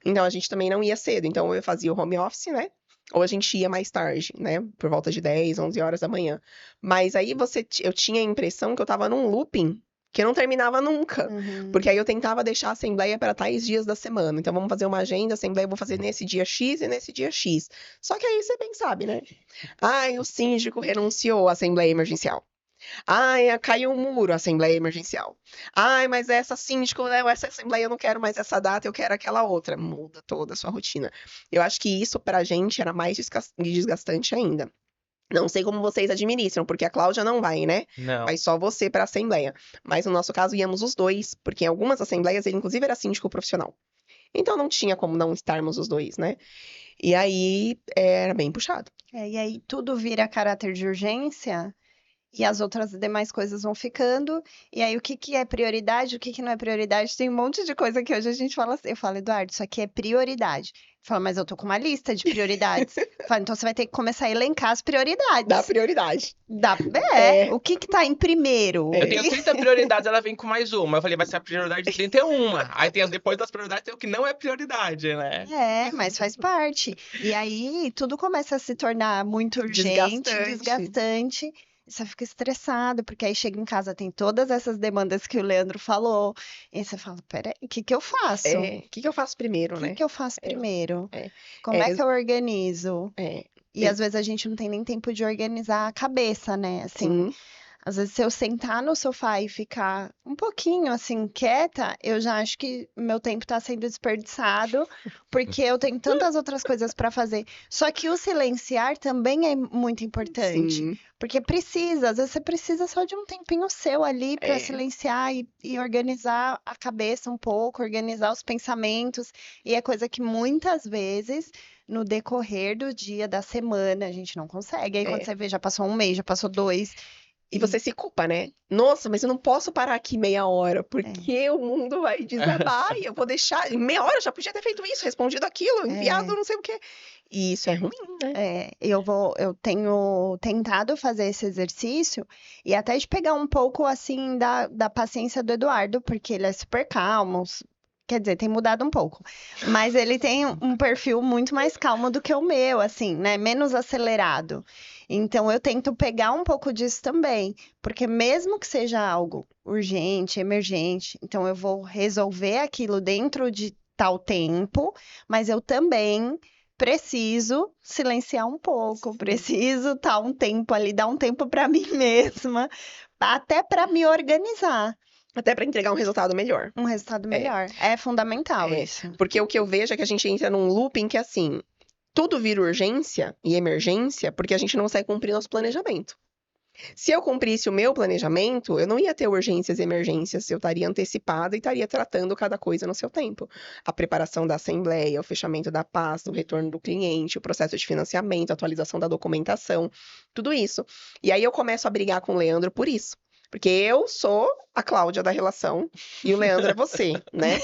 Então a gente também não ia cedo. Então eu fazia o home office, né? Ou a gente ia mais tarde, né? Por volta de 10, 11 horas da manhã. Mas aí eu tinha a impressão que eu tava num looping que não terminava nunca. Porque aí eu tentava deixar a assembleia para tais dias da semana. Então vamos fazer uma agenda, a assembleia eu vou fazer nesse dia X e nesse dia X. Só que aí você bem sabe, né? Ai, o síndico renunciou à assembleia emergencial. Ai, caiu um muro, assembleia emergencial. Ai, mas essa síndico, né, essa assembleia eu não quero mais essa data, eu quero aquela outra. Muda toda a sua rotina. Eu acho que isso pra gente era mais desgastante ainda. Não sei como vocês administram, porque a Cláudia não vai, né? Não. Vai só você pra assembleia. Mas no nosso caso íamos os dois, porque em algumas assembleias ele inclusive era síndico profissional. Então não tinha como não estarmos os dois, né? E aí era bem puxado. E aí tudo vira caráter de urgência e as outras demais coisas vão ficando. E aí, o que que é prioridade, o que que não é prioridade? Tem um monte de coisa que hoje a gente fala assim. Eu falo, Eduardo, isso aqui é prioridade. Ele fala, mas eu tô com uma lista de prioridades. Eu falo, então você vai ter que começar a elencar as Dá prioridades. prioridade. É, o que que tá em primeiro? Eu tenho 30 prioridades, ela vem com mais uma. Eu falei, vai ser a prioridade de 31. Aí tem depois das prioridades, tem o que não é prioridade, né? É, mas faz parte. E aí tudo começa a se tornar muito urgente, desgastante. E você fica estressado, porque aí chega em casa, tem todas essas demandas que o Leandro falou. E aí você fala, peraí, o que que eu faço? O que eu faço primeiro, O né? que que eu faço primeiro? é. Como É, é que eu organizo? É, E às vezes a gente não tem nem tempo de organizar a cabeça, né? Assim, sim. às vezes, se eu sentar no sofá e ficar um pouquinho assim, quieta, eu já acho que meu tempo tá sendo desperdiçado, porque eu tenho tantas outras coisas para fazer. Só que o silenciar também é muito importante, Sim. porque precisa, às vezes você precisa só de um tempinho seu ali para É. silenciar e organizar a cabeça um pouco, organizar os pensamentos, e é coisa que muitas vezes. No decorrer do dia, da semana, a gente não consegue. Aí, quando É. você vê, já passou um mês, já passou 2. E você se culpa, né? Nossa, mas eu não posso parar aqui meia hora, É. porque o mundo vai desabar e eu vou deixar. Em meia hora eu já podia ter feito isso, respondido aquilo, enviado não sei o quê. E isso é ruim, né? Eu tenho tentado fazer esse exercício e até de pegar um pouco assim da paciência do Eduardo, porque ele é super calmo. Quer dizer, tem mudado um pouco. Mas ele tem um perfil muito mais calmo do que o meu, assim, né? Menos acelerado. Então eu tento pegar um pouco disso também, porque mesmo que seja algo urgente, emergente, então eu vou resolver aquilo dentro de tal tempo, mas eu também preciso silenciar um pouco, Sim. preciso estar um tempo ali, dar um tempo para mim mesma, até para me organizar, Até para entregar um resultado melhor. um resultado melhor. É fundamental isso. Porque o que eu vejo é que a gente entra num looping que, assim, tudo vira urgência e emergência porque a gente não consegue cumprir nosso planejamento. Se eu cumprisse o meu planejamento, eu não ia ter urgências e emergências, eu estaria antecipada e estaria tratando cada coisa no seu tempo. A preparação da assembleia, o fechamento da pasta, o retorno do cliente, o processo de financiamento, a atualização da documentação, tudo isso. E aí eu começo a brigar com o Leandro por isso. Porque eu sou a Cláudia da relação e o Leandro é você, né?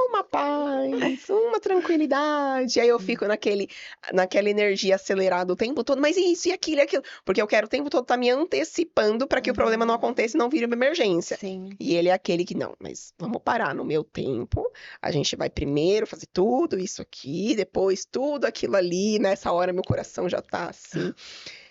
Uma paz, uma tranquilidade. Aí eu fico naquela energia acelerada o tempo todo, mas isso e aquilo e aquilo. Porque eu quero o tempo todo estar me antecipando para que o problema não aconteça e não vire uma emergência. Sim. E ele é aquele que, não, mas vamos parar no meu tempo. A gente vai primeiro fazer tudo isso aqui, depois tudo aquilo ali. Nessa hora meu coração já tá assim.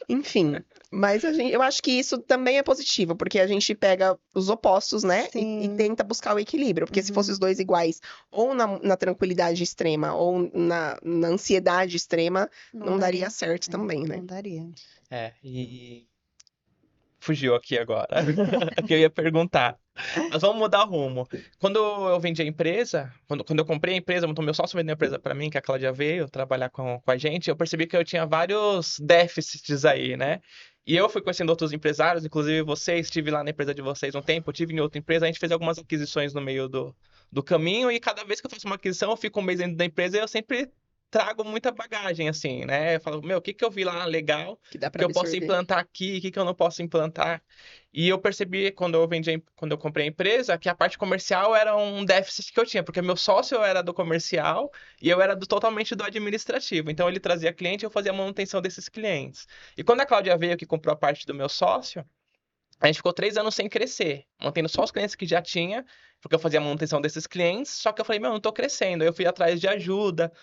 Enfim, mas eu acho que isso também é positivo, porque a gente pega os opostos, né? E Sim. tenta buscar o equilíbrio. Porque se fossem os dois iguais, ou na tranquilidade extrema, ou na ansiedade extrema, não daria certo também, né? Não daria. E fugiu aqui agora. O que eu ia perguntar. Mas vamos mudar o rumo. Quando eu vendi a empresa, quando eu comprei a empresa, então meu sócio vendeu a empresa para mim, que a Cláudia veio trabalhar com a gente, eu percebi que eu tinha vários déficits aí, né? E eu fui conhecendo outros empresários, inclusive vocês, estive lá na empresa de vocês um tempo, eu estive em outra empresa, a gente fez algumas aquisições no meio do caminho, e cada vez que eu faço uma aquisição, eu fico um mês dentro da empresa e eu sempre trago muita bagagem, assim, né? Eu falo, meu, o que que eu vi lá legal, Que dá que pra eu posso absorver. implantar aqui, o que que eu não posso implantar. E eu percebi, quando eu comprei a empresa, que a parte comercial era um déficit que eu tinha, porque meu sócio era do comercial e eu era totalmente do administrativo. Então ele trazia cliente e eu fazia a manutenção desses clientes. E quando a Cláudia veio, que comprou a parte do meu sócio, a gente ficou 3 anos sem crescer, mantendo só os clientes que já tinha, porque eu fazia a manutenção desses clientes, só que eu falei, meu, não tô crescendo. Aí eu fui atrás de ajuda,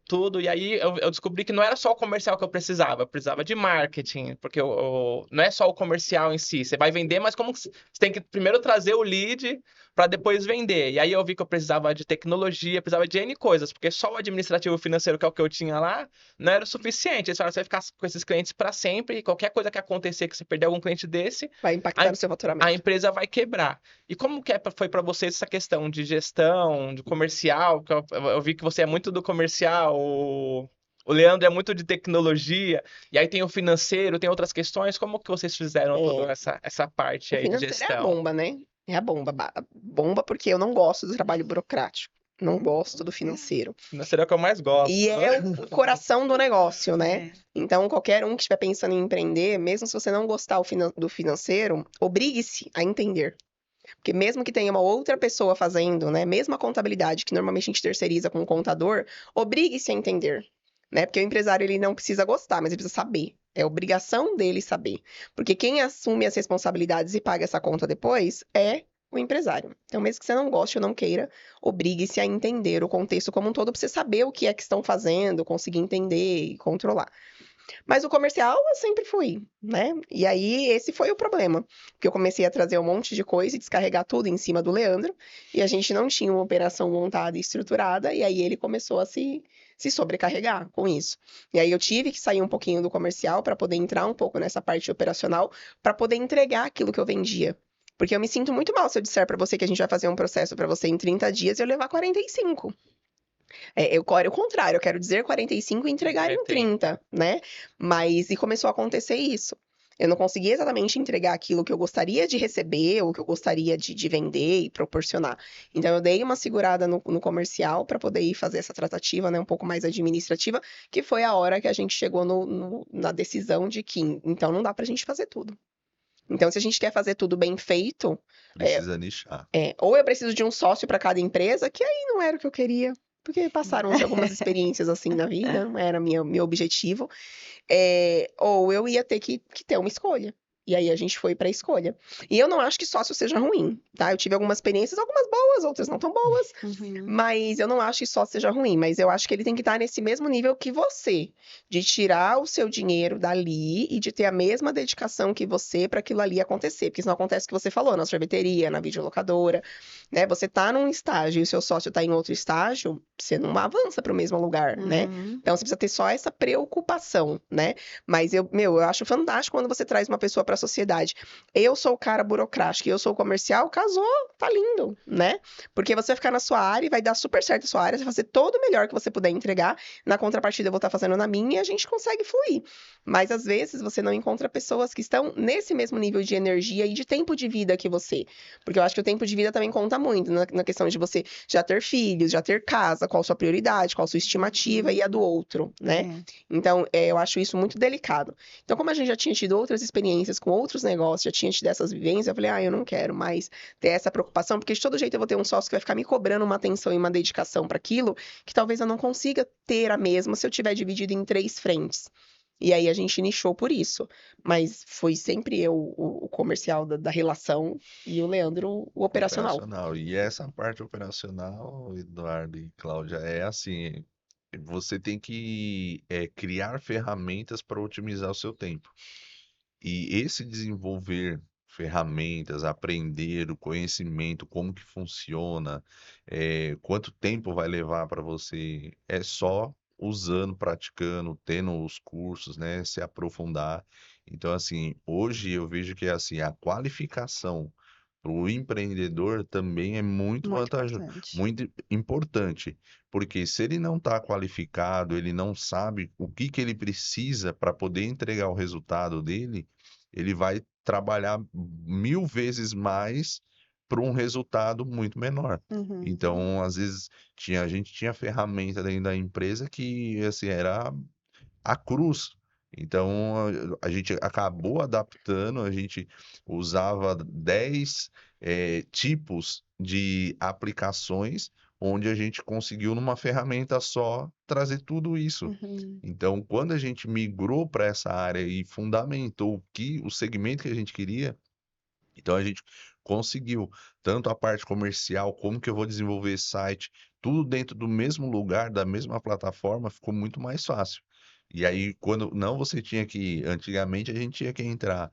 tudo, e aí eu descobri que não era só o comercial que eu precisava de marketing, porque não é só o comercial em si, você vai vender, mas como você tem que primeiro trazer o lead para depois vender, e aí eu vi que eu precisava de tecnologia, precisava de N coisas, porque só o administrativo financeiro, que é o que eu tinha lá, não era o suficiente, eles falaram, você vai ficar com esses clientes para sempre, e qualquer coisa que acontecer, que você perder algum cliente desse, Vai impactar no seu a faturamento. empresa vai quebrar. E como que foi para vocês essa questão de gestão, de comercial? Que eu vi que você é muito do comercial, o Leandro é muito de tecnologia, e aí tem o financeiro, tem outras questões. Como que vocês fizeram toda essa parte O aí de financeiro é a gestão? bomba, né? É a bomba. Bomba porque eu não gosto do trabalho burocrático. Não gosto do financeiro. Financeiro é o que eu mais gosto. E é o coração do negócio, né? É. Então, qualquer um que estiver pensando em empreender, mesmo se você não gostar do financeiro, obrigue-se a entender. Porque mesmo que tenha uma outra pessoa fazendo, né, mesmo a contabilidade, que normalmente a gente terceiriza com o contador, obrigue-se a entender, né? Porque o empresário, ele não precisa gostar, mas ele precisa saber. É obrigação dele saber. Porque quem assume as responsabilidades e paga essa conta depois é o empresário. Então, mesmo que você não goste ou não queira, obrigue-se a entender o contexto como um todo para você saber o que é que estão fazendo, conseguir entender e controlar. Mas o comercial eu sempre fui, né? E aí esse foi o problema. Porque eu comecei a trazer um monte de coisa e descarregar tudo em cima do Leandro. E a gente não tinha uma operação montada e estruturada. E aí ele começou a se sobrecarregar com isso. E aí eu tive que sair um pouquinho do comercial para poder entrar um pouco nessa parte operacional, para poder entregar aquilo que eu vendia. Porque eu me sinto muito mal se eu disser para você que a gente vai fazer um processo para você em 30 dias e eu levar 45. Eu quero o contrário, eu quero dizer 45 e entregar em 30, né? Mas e começou a acontecer isso. Eu não conseguia exatamente entregar aquilo que eu gostaria de receber, ou que eu gostaria de vender e proporcionar. Então, eu dei uma segurada no comercial para poder ir fazer essa tratativa, né, um pouco mais administrativa, que foi a hora que a gente chegou na decisão de que, então, não dá para a gente fazer tudo. Então, se a gente quer fazer tudo bem feito, Precisa nichar. ou eu preciso de um sócio para cada empresa, que aí não era o que eu queria. Porque passaram-se algumas experiências assim na vida, não era meu objetivo. Ou eu ia ter que ter uma escolha. E aí a gente foi pra escolha. E eu não acho que sócio seja ruim, tá? Eu tive algumas experiências, algumas boas, outras não tão boas. Uhum. Mas eu não acho que sócio seja ruim. Mas eu acho que ele tem que estar nesse mesmo nível que você. De tirar o seu dinheiro dali e de ter a mesma dedicação que você para aquilo ali acontecer. Porque isso não acontece o que você falou, na sorveteria, na videolocadora, né? Você tá num estágio e o seu sócio tá em outro estágio, você não avança para o mesmo lugar, né? Uhum. Então você precisa ter só essa preocupação, né? Mas eu acho fantástico quando você traz uma pessoa para a sociedade. Eu sou o cara burocrático e eu sou o comercial, casou, tá lindo, né? Porque você vai ficar na sua área e vai dar super certo a sua área, você vai fazer todo o melhor que você puder entregar. Na contrapartida, eu vou estar fazendo na minha e a gente consegue fluir. Mas às vezes você não encontra pessoas que estão nesse mesmo nível de energia e de tempo de vida que você. Porque eu acho que o tempo de vida também conta muito na questão de você já ter filhos, já ter casa, qual a sua prioridade, qual a sua estimativa e a do outro, né? Então, eu acho isso muito delicado. Então, como a gente já tinha tido outras experiências com outros negócios, já tinha tido essas vivências, eu falei, eu não quero mais ter essa preocupação, porque de todo jeito eu vou ter um sócio que vai ficar me cobrando uma atenção e uma dedicação para aquilo, que talvez eu não consiga ter a mesma se eu tiver dividido em 3 frentes. E aí a gente nichou por isso. Mas foi sempre eu o comercial da relação e o Leandro o operacional. E essa parte operacional, Eduardo e Cláudia, é assim, você tem que criar ferramentas para otimizar o seu tempo. E esse desenvolver ferramentas, aprender o conhecimento, como que funciona, quanto tempo vai levar para você, é só usando, praticando, tendo os cursos, né, se aprofundar. Então, assim, hoje eu vejo que assim, a qualificação para o empreendedor também é muito Muito vantajoso, importante. muito importante, porque se ele não está qualificado, ele não sabe o que que ele precisa para poder entregar o resultado dele, ele vai trabalhar 1000 vezes mais para um resultado muito menor. Uhum. Então, às vezes, a gente tinha ferramenta dentro da empresa que assim, era a cruz. Então, a gente acabou adaptando, a gente usava 10 tipos de aplicações, onde a gente conseguiu, numa ferramenta só, trazer tudo isso. Uhum. Então, quando a gente migrou para essa área e fundamentou o segmento que a gente queria, então a gente conseguiu tanto a parte comercial, como que eu vou desenvolver esse site, tudo dentro do mesmo lugar, da mesma plataforma, ficou muito mais fácil. E aí, quando não você tinha que, antigamente a gente tinha que entrar,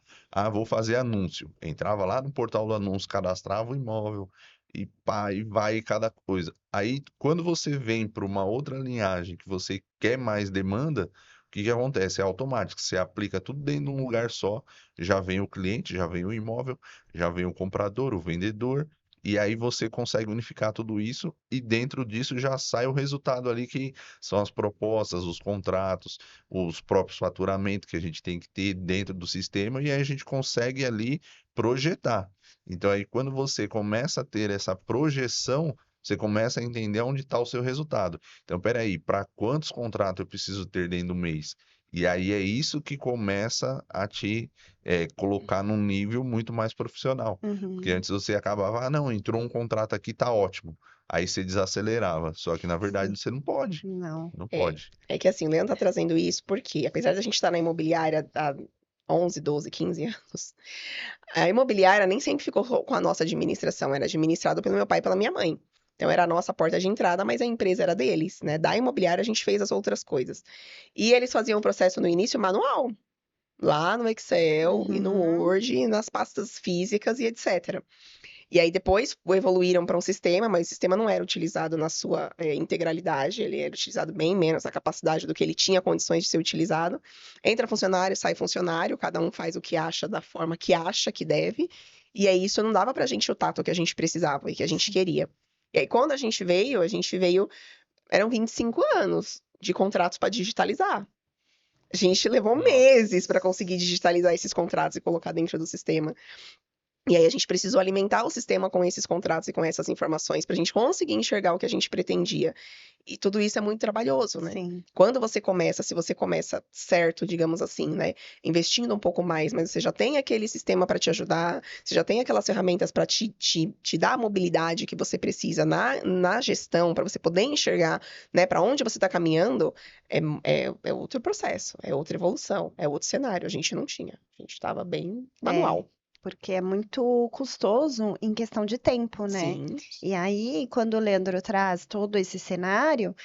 vou fazer anúncio. Entrava lá no portal do anúncio, cadastrava o imóvel e pá, e vai cada coisa. Aí, quando você vem para uma outra linhagem que você quer mais demanda, o que que acontece? É automático, você aplica tudo dentro de um lugar só, já vem o cliente, já vem o imóvel, já vem o comprador, o vendedor, e aí você consegue unificar tudo isso e dentro disso já sai o resultado ali que são as propostas, os contratos, os próprios faturamentos que a gente tem que ter dentro do sistema e aí a gente consegue ali projetar. Então aí quando você começa a ter essa projeção, você começa a entender onde está o seu resultado. Então, peraí, para quantos contratos eu preciso ter dentro do mês? E aí é isso que começa a te colocar num nível muito mais profissional. Porque Uhum. antes você acabava, ah, não, entrou um contrato aqui, tá ótimo. Aí você desacelerava. Só que na Sim. verdade você não pode. Não. Não É, pode. é que assim, o Leandro tá trazendo isso porque, apesar da gente estar na imobiliária há 11, 12, 15 anos, a imobiliária nem sempre ficou com a nossa administração, era administrado pelo meu pai e pela minha mãe. Então era a nossa porta de entrada, mas a empresa era deles, né? Da imobiliária a gente fez as outras coisas. E eles faziam o processo no início manual, lá no Excel e no Uhum. Word, e nas pastas físicas e etc. E aí depois evoluíram para um sistema, mas o sistema não era utilizado na sua integralidade, ele era utilizado bem menos a capacidade do que ele tinha condições de ser utilizado. Entra funcionário, sai funcionário, cada um faz o que acha da forma que acha que deve. E aí isso não dava para a gente o tato que a gente precisava e que a gente queria. E aí quando a gente veio, eram 25 anos de contratos para digitalizar. A gente levou Nossa. meses para conseguir digitalizar esses contratos e colocar dentro do sistema. E aí a gente precisou alimentar o sistema com esses contratos e com essas informações para a gente conseguir enxergar o que a gente pretendia. E tudo isso é muito trabalhoso, né? Sim. Quando você começa, se você começa certo, digamos assim, né? Investindo um pouco mais, mas você já tem aquele sistema para te ajudar, você já tem aquelas ferramentas para te dar a mobilidade que você precisa na gestão, para você poder enxergar, né, para onde você está caminhando, é outro processo, é outra evolução, é outro cenário. A gente não tinha, a gente estava bem É, manual. porque é muito custoso em questão de tempo, né? Sim. E aí, quando o Leandro traz todo esse cenário,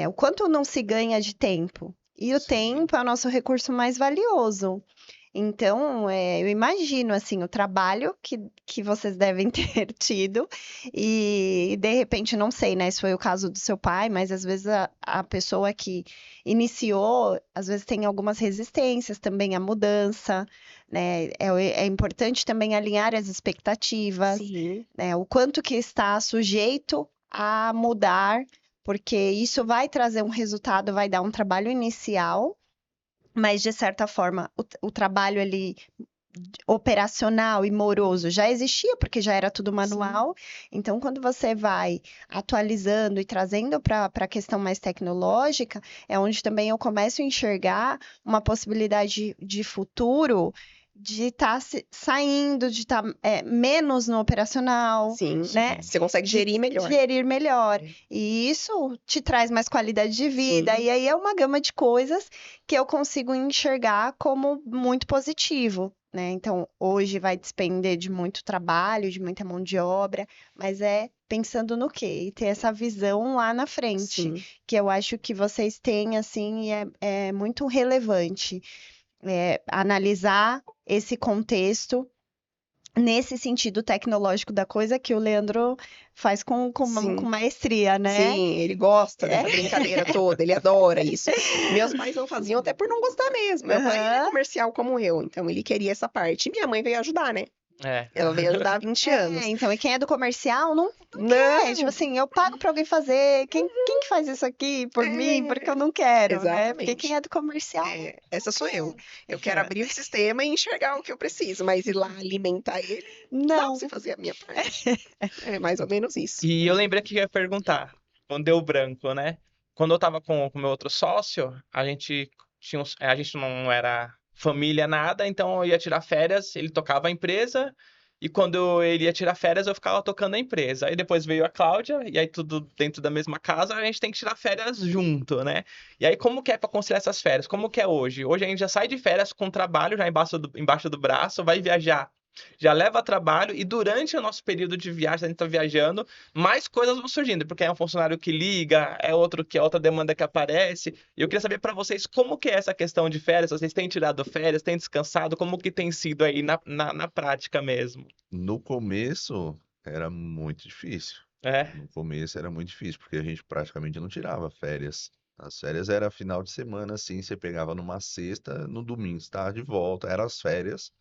o quanto não se ganha de tempo? E o Sim. tempo é o nosso recurso mais valioso. Então, eu imagino, assim, o trabalho que vocês devem ter tido e, de repente, não sei, né, se foi o caso do seu pai, mas às vezes a pessoa que iniciou, às vezes tem algumas resistências também à mudança, né? É importante também alinhar as expectativas, Sim. né? O quanto que está sujeito a mudar, porque isso vai trazer um resultado, vai dar um trabalho inicial, mas de certa forma o trabalho ali operacional e moroso já existia, porque já era tudo Sim. manual. Então, quando você vai atualizando e trazendo para a questão mais tecnológica, é onde também eu começo a enxergar uma possibilidade de futuro de estar saindo, de estar menos no operacional, Sim. né? Você consegue De gerir melhor. gerir melhor. E isso te traz mais qualidade de vida. Sim. E aí é uma gama de coisas que eu consigo enxergar como muito positivo, né? Então, hoje vai despender de muito trabalho, de muita mão de obra, mas é pensando no quê? E ter essa visão lá na frente, Sim. que eu acho que vocês têm, assim, e é muito relevante. Analisar esse contexto nesse sentido tecnológico da coisa que o Leandro faz com Sim. maestria, né? Sim, ele gosta É. dessa brincadeira toda, ele adora isso. Meus pais não faziam até por não gostar mesmo. Meu pai ele é Aham. comercial como eu, então ele queria essa parte. E minha mãe veio ajudar, né? É. Ela veio ajudar há 20 anos. Então, e quem é do comercial não quer. Tipo Não, assim, eu pago pra alguém fazer. Quem que faz isso aqui por mim? Porque eu não quero, né? Porque quem exatamente. é do comercial Essa sou eu. Eu quero quer. abrir o sistema e enxergar o que eu preciso, mas ir lá alimentar ele, dá pra Não. você fazer a minha parte. É mais ou menos isso. E eu lembrei que eu ia perguntar, quando deu branco, né? Quando eu tava com o meu outro sócio, a gente a gente não era família nada, então eu ia tirar férias, ele tocava a empresa, e quando ele ia tirar férias, eu ficava tocando a empresa. Aí depois veio a Cláudia, e aí tudo dentro da mesma casa, a gente tem que tirar férias junto, né? E aí como que é pra conciliar essas férias? Como que é hoje? Hoje a gente já sai de férias com trabalho já embaixo do braço, vai viajar, já leva trabalho, e durante o nosso período de viagem, a gente tá viajando, mais coisas vão surgindo, porque é um funcionário que liga, é outro que é outra demanda que aparece. E eu queria saber para vocês como que é essa questão de férias, vocês têm tirado férias, têm descansado, como que tem sido aí na prática mesmo? No começo era muito difícil. É, No começo era muito difícil, porque a gente praticamente não tirava férias. As férias era final de semana, assim, você pegava numa sexta, no domingo você estava de volta, eram as férias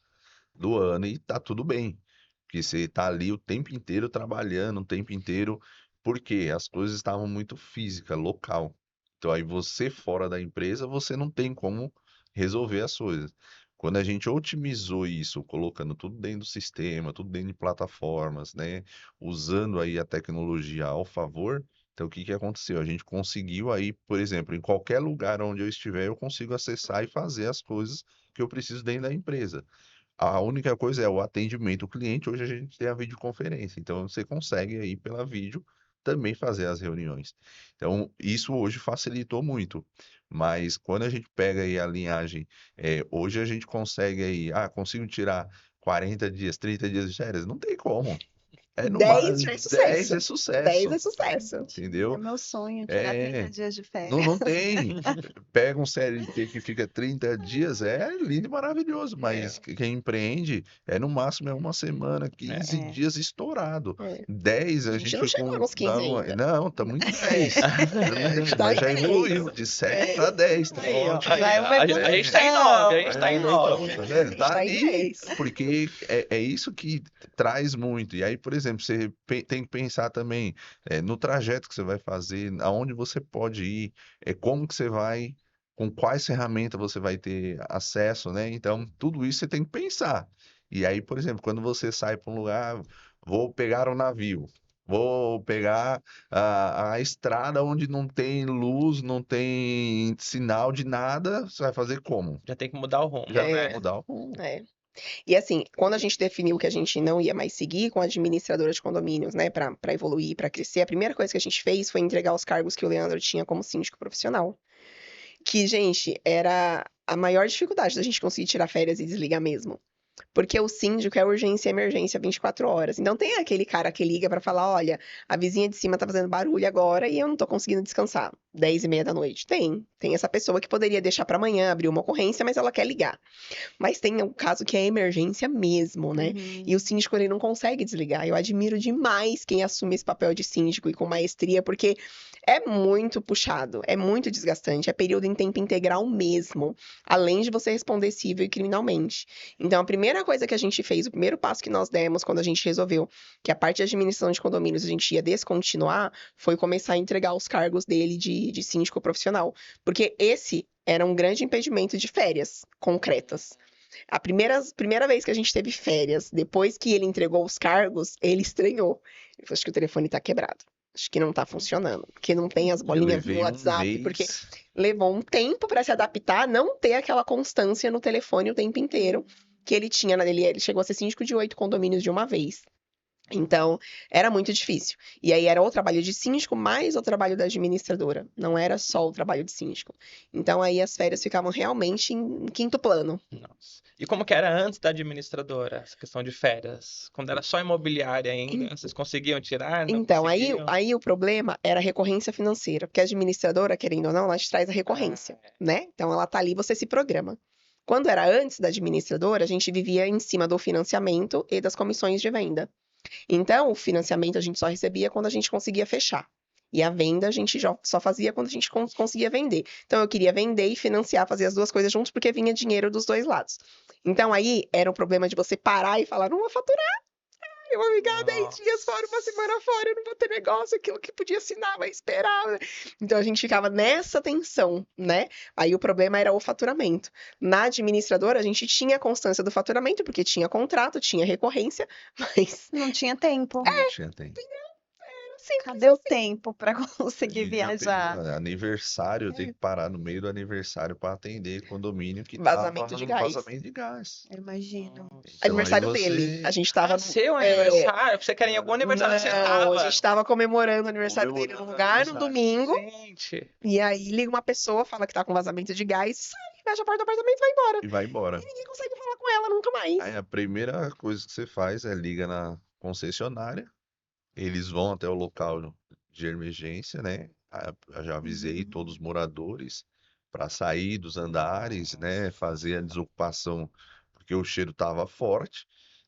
do ano e tá tudo bem. Porque você tá ali o tempo inteiro trabalhando, o tempo inteiro, porque as coisas estavam muito física, local. Então aí você fora da empresa, você não tem como resolver as coisas. Quando a gente otimizou isso, colocando tudo dentro do sistema, tudo dentro de plataformas, né? Usando aí a tecnologia ao favor, então o que que aconteceu? A gente conseguiu aí, por exemplo, em qualquer lugar onde eu estiver, eu consigo acessar e fazer as coisas que eu preciso dentro da empresa. A única coisa é o atendimento ao cliente. Hoje a gente tem a videoconferência, então você consegue aí pela vídeo também fazer as reuniões. Então, isso hoje facilitou muito. Mas quando a gente pega aí a linhagem, hoje a gente consegue aí, consigo tirar 40 dias, 30 dias de férias? Não tem como. É no 10 já é 10 é sucesso. 10 sucesso, é sucesso. É entendeu? meu sonho tirar 30 É, dias de não, férias. não tem. Pega um CLT que fica 30 dias, é lindo e maravilhoso, mas quem empreende no máximo é uma semana, 15 É. dias estourado. É. 10 A a gente gente não foi chegou com. nos 15 Não, ainda. não, estamos em 10. Estamos em 10, Tá mas em já 10. evoluiu de 7 para 10. Tá Aí, ó. ótimo. Já é uma A gente tá em 9, a gente tá em É, 9. Então, tá vendo? Tá Tá em ali, 10. porque é isso que traz muito. E aí, por exemplo, você tem que pensar também no trajeto que você vai fazer, aonde você pode ir, como que você vai, com quais ferramentas você vai ter acesso, né? Então, tudo isso você tem que pensar. E aí, por exemplo, quando você sai para um lugar, vou pegar um navio. Vou pegar a estrada onde não tem luz, não tem sinal de nada, você vai fazer como? Já tem que mudar o rumo, Já tem que né? mudar o rumo. É. E assim, quando a gente definiu que a gente não ia mais seguir com a administradora de condomínios, né, para evoluir, para crescer, a primeira coisa que a gente fez foi entregar os cargos que o Leandro tinha como síndico profissional. Que, gente, era a maior dificuldade da gente conseguir tirar férias e desligar mesmo. Porque o síndico é urgência e emergência 24 horas. Então tem aquele cara que liga pra falar: olha, a vizinha de cima tá fazendo barulho agora e eu não tô conseguindo descansar. 10h30 da noite. Tem essa pessoa que poderia deixar pra amanhã, abrir uma ocorrência, mas ela quer ligar. Mas tem o caso que é emergência mesmo, né? Uhum. E o síndico ele não consegue desligar. Eu admiro demais quem assume esse papel de síndico e com maestria, porque é muito puxado, é muito desgastante, é período em tempo integral mesmo, além de você responder civil e criminalmente. Então, a primeira coisa que a gente fez, o primeiro passo que nós demos quando a gente resolveu que a parte de administração de condomínios a gente ia descontinuar, foi começar a entregar os cargos dele de síndico profissional. Porque esse era um grande impedimento de férias concretas. A primeira vez que a gente teve férias, depois que ele entregou os cargos, ele estranhou. Ele falou: acho que o telefone tá quebrado. Acho que não tá funcionando. Porque não tem as Eu bolinhas no levei um WhatsApp. Porque mês. levou um tempo para se adaptar, não ter aquela constância no telefone o tempo inteiro que ele tinha. Ele chegou a ser síndico de 8 condomínios de uma vez. Então, era muito difícil. E aí era o trabalho de síndico mais o trabalho da administradora. Não era só o trabalho de síndico. Então, aí as férias ficavam realmente em quinto plano. Nossa. E como que era antes da administradora, essa questão de férias? Quando era só imobiliária ainda, vocês conseguiam tirar? Não Então, conseguiam? aí o problema era a recorrência financeira. Porque a administradora, querendo ou não, ela te traz a recorrência, né? Então, ela tá ali, você se programa. Quando era antes da administradora, a gente vivia em cima do financiamento e das comissões de venda. Então, o financiamento a gente só recebia quando a gente conseguia fechar. E a venda a gente só fazia quando a gente conseguia vender. Então, eu queria vender e financiar, fazer as duas coisas juntos, porque vinha dinheiro dos dois lados. Então, aí era o problema de você parar e falar: não vou faturar. Eu vou ficar 10 dias fora, uma semana fora, eu não vou ter negócio, aquilo que podia assinar, vai esperar. Então a gente ficava nessa tensão, né? Aí o problema era o faturamento. Na administradora, a gente tinha constância do faturamento, porque tinha contrato, tinha recorrência, mas Não tinha tempo. Não tinha tempo. simples. Cadê o tempo para A conseguir gente já viajar? pegou aniversário, eu tenho que parar no meio do aniversário para atender condomínio que Vazamento de tava gás. vazamento de gás. Eu imagino. Então, aí Aniversário dele. A gente tava. Seu é, aniversário? Você quer em algum aniversário que você Não, tava? a gente tava comemorando o aniversário dele num Comemorando o lugar, no aniversário. domingo. Gente, E aí liga uma pessoa, fala que tá com vazamento de gás, sai, fecha a porta do apartamento e vai embora. E vai embora. Ninguém consegue falar com ela nunca mais. Aí a primeira coisa que você faz é liga na concessionária, eles vão até o local de emergência, né? Eu já avisei todos os moradores para sair dos andares, né? Fazer a desocupação, porque o cheiro estava forte.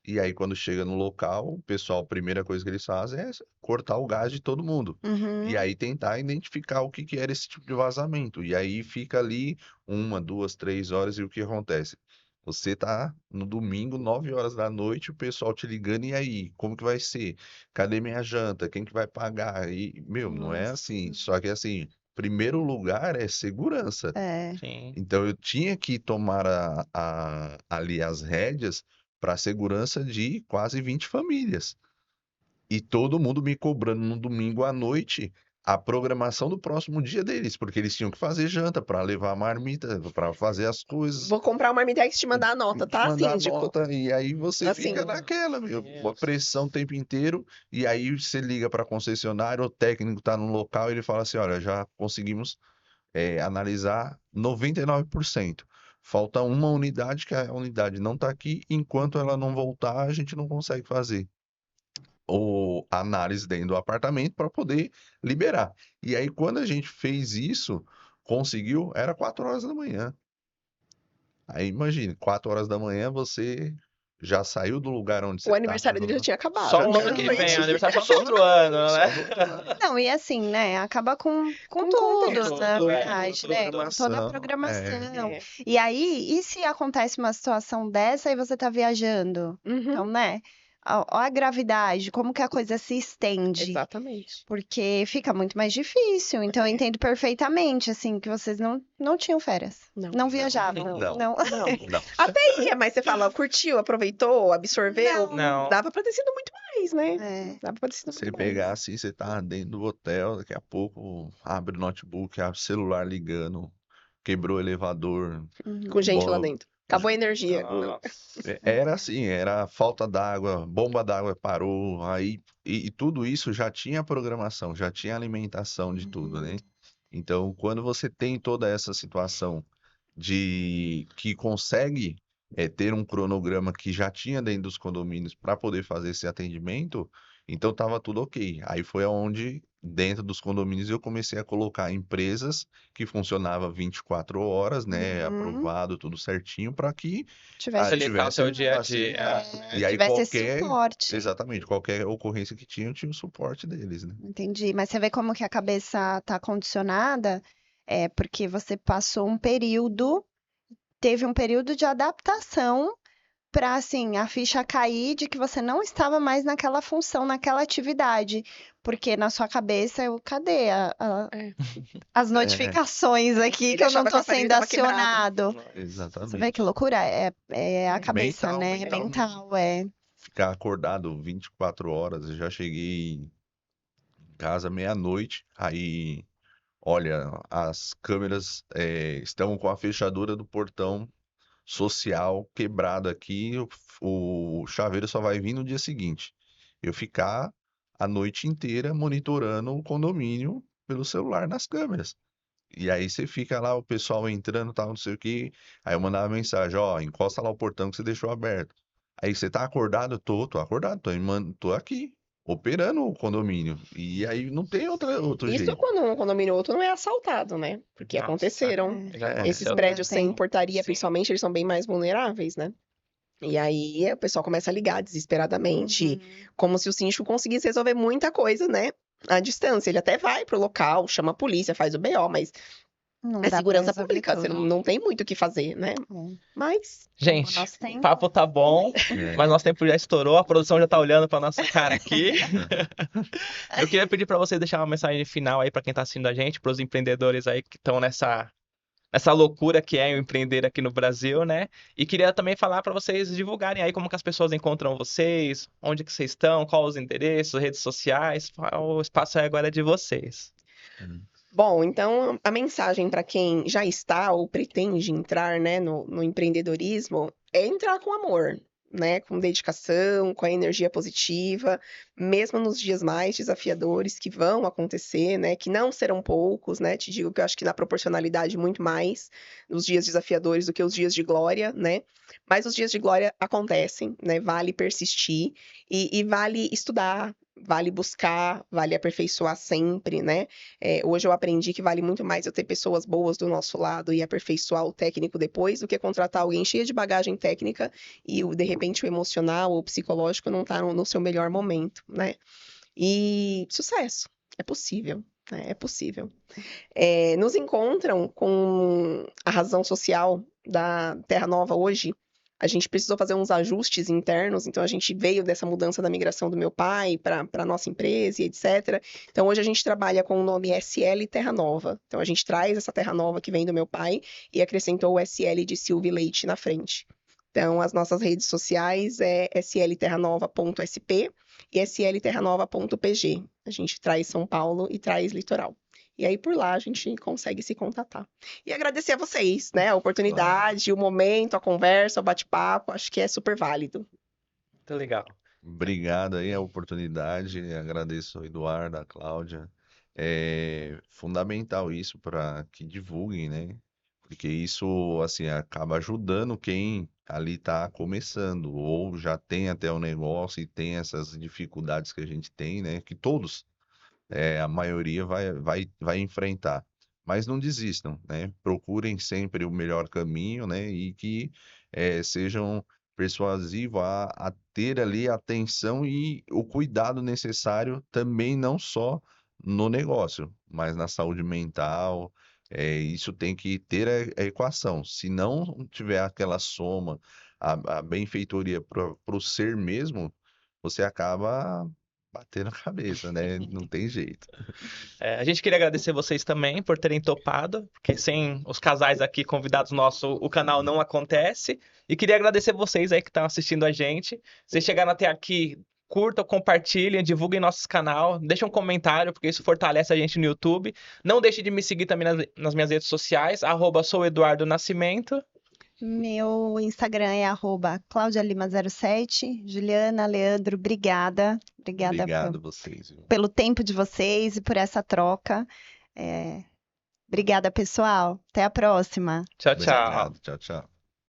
E aí, quando chega no local, o pessoal, a primeira coisa que eles fazem é cortar o gás de todo mundo. Uhum. E aí tentar identificar o que que era esse tipo de vazamento. E aí fica ali 1, 2, 3 horas e o que acontece? Você tá no domingo, 9 horas da noite, o pessoal te ligando, e aí, como que vai ser? Cadê minha janta? Quem que vai pagar? E, meu, não é Nossa. assim. Só que assim, primeiro lugar é segurança. É. Sim. Então eu tinha que tomar ali as rédeas para a segurança de quase 20 famílias. E todo mundo me cobrando no domingo à noite a programação do próximo dia deles, porque eles tinham que fazer janta para levar a marmita, para fazer as coisas, Vou comprar uma Marmitex e te mandar a nota, tá, mandar síndico? nota, e aí você Assim. fica naquela, meu, uma Isso. pressão o tempo inteiro, e aí você liga para a concessionária, o técnico está no local, ele fala assim, olha, já conseguimos analisar 99%. Falta uma unidade, que a unidade não está aqui, enquanto ela não voltar, a gente não consegue fazer ou análise dentro do apartamento para poder liberar. E aí, quando a gente fez isso, conseguiu, era 4 horas da manhã. Aí imagine, 4 horas da manhã você já saiu do lugar onde você O estava. aniversário dele já tinha acabado. Só o né? ano que Não, vem, é. aniversário só no outro ano, né? Só no outro ano. Não, e assim, né? Acaba com Com tudo, contexto, na tudo, verdade, né? Com toda a Programação, programação. É. E aí, e se acontece uma situação dessa e você tá viajando? Uhum, Então, né? Ó a gravidade, como que a coisa se estende. exatamente. Porque fica muito mais difícil. Então, eu entendo perfeitamente, assim, que vocês não tinham férias. Não. Não viajavam. Não. Não. Não. Não. Até ia, mas você fala, curtiu, aproveitou, absorveu? Não. Dava pra ter sido muito mais, né? É. Dava pra ter sido Você muito mais. pegar assim, você tá dentro do hotel, daqui a pouco abre o notebook, abre o celular ligando, quebrou o elevador, Uhum. Com gente lá bola. dentro. Acabou a energia. Nossa. Era assim, era falta d'água, bomba d'água parou, aí e tudo isso já tinha programação, já tinha alimentação de tudo, né? Então, quando você tem toda essa situação de que consegue ter um cronograma que já tinha dentro dos condomínios para poder fazer esse atendimento, então estava tudo ok. Aí foi onde, dentro dos condomínios, eu comecei a colocar empresas que funcionavam 24 horas, né? Uhum. Aprovado, tudo certinho, para que Tivesse Facilitar o seu dia a dia. facilitar. É, E aí tivesse esse qualquer, suporte. exatamente, qualquer ocorrência que tinha, eu tinha o suporte deles, né? Entendi. Mas você vê como que a cabeça tá condicionada, porque você passou teve um período de adaptação para assim a ficha cair de que você não estava mais naquela função, naquela atividade, porque na sua cabeça cadê É. as notificações aqui Ele que eu não achava que tô o aparelho sendo tava quebrado. acionado? Você vê Exatamente. que loucura? É a cabeça, Mental, né? mental. Mental, é. Ficar acordado 24 horas, eu já cheguei em casa meia-noite, aí, olha, as câmeras estão com a fechadura do portão social quebrado aqui, o chaveiro só vai vir no dia seguinte. Eu ficar a noite inteira monitorando o condomínio pelo celular nas câmeras. E aí você fica lá, o pessoal entrando, tal, não sei o quê. Aí eu mandava mensagem, ó, encosta lá o portão que você deixou aberto. Aí você tá acordado? Tô acordado, tô aqui, operando o condomínio. E aí não tem outro Isso jeito. quando um condomínio outro não é assaltado, né? Porque Nossa. aconteceram. Já É. Esses aconteceu prédios também. sem portaria, Sim. principalmente, eles são bem mais vulneráveis, né? E aí o pessoal começa a ligar desesperadamente, Uhum. como se o síndico conseguisse resolver muita coisa, né? À distância. Ele até vai pro local, chama a polícia, faz o BO, mas Não é dá pra segurança resolver pública, você tudo. não tem muito o que fazer, né? É. Mas Gente, Nosso o tempo. papo tá bom, É. mas nosso tempo já estourou, a produção já tá olhando pra nossa cara aqui. Eu queria pedir pra vocês deixar uma mensagem final aí pra quem tá assistindo a gente, pros empreendedores aí que estão nessa loucura que é o empreender aqui no Brasil, né? E queria também falar pra vocês divulgarem aí como que as pessoas encontram vocês, onde que vocês estão, qual os endereços, redes sociais, o espaço aí agora é de vocês. bom, então a mensagem para quem já está ou pretende entrar, né, no empreendedorismo é entrar com amor, né, com dedicação, com a energia positiva, mesmo nos dias mais desafiadores que vão acontecer, né, que não serão poucos, né, te digo que eu acho que na proporcionalidade muito mais os dias desafiadores do que os dias de glória, né, mas os dias de glória acontecem, né, vale persistir e vale estudar, vale buscar, vale aperfeiçoar sempre, né, hoje eu aprendi que vale muito mais eu ter pessoas boas do nosso lado e aperfeiçoar o técnico depois do que contratar alguém cheio de bagagem técnica e, de repente, o emocional ou o psicológico não tá no seu melhor momento, né? E sucesso, é possível, né? É possível. Nos encontram com a razão social da Terra Nova hoje a gente precisou fazer uns ajustes internos, então a gente veio dessa mudança da migração do meu pai para a nossa empresa e etc. Então hoje a gente trabalha com o nome SL Terra Nova. Então a gente traz essa Terra Nova que vem do meu pai e acrescentou o SL de Silvio e Leite na frente. Então as nossas redes sociais é slterranova.sp e slterranova.pg. A gente traz São Paulo e traz litoral. E aí, por lá, a gente consegue se contatar. E agradecer a vocês, né? A oportunidade, o momento, a conversa, o bate-papo. Acho que é super válido. Muito legal. Obrigado aí a oportunidade, agradeço ao Eduardo, a Cláudia. É fundamental isso para que divulguem, né? Porque isso, assim, acaba ajudando quem ali está começando, ou já tem até o negócio e tem essas dificuldades que a gente tem, né? Que todos, a maioria vai enfrentar. Mas não desistam, né? Procurem sempre o melhor caminho, né? E que sejam persuasivos a ter ali a atenção e o cuidado necessário também, não só no negócio, mas na saúde mental. Isso tem que ter a equação. Se não tiver aquela soma, a benfeitoria para o ser mesmo, você acaba batendo a cabeça, né? Não tem jeito. A gente queria agradecer vocês também por terem topado, porque sem os casais aqui convidados nossos, o canal não acontece. E queria agradecer vocês aí que estão assistindo a gente. Vocês chegaram até aqui, curtam, compartilhem, divulguem nosso canal, deixem um comentário, porque isso fortalece a gente no YouTube. Não deixe de me seguir também nas minhas redes sociais, @soueduardonascimento. Meu Instagram é @claudialima07. Juliana, Leandro, obrigada. Obrigada Obrigado vocês, viu? pelo tempo de vocês e por essa troca. Obrigada, pessoal. Até a próxima. Tchau, tchau. Obrigado, tchau, tchau.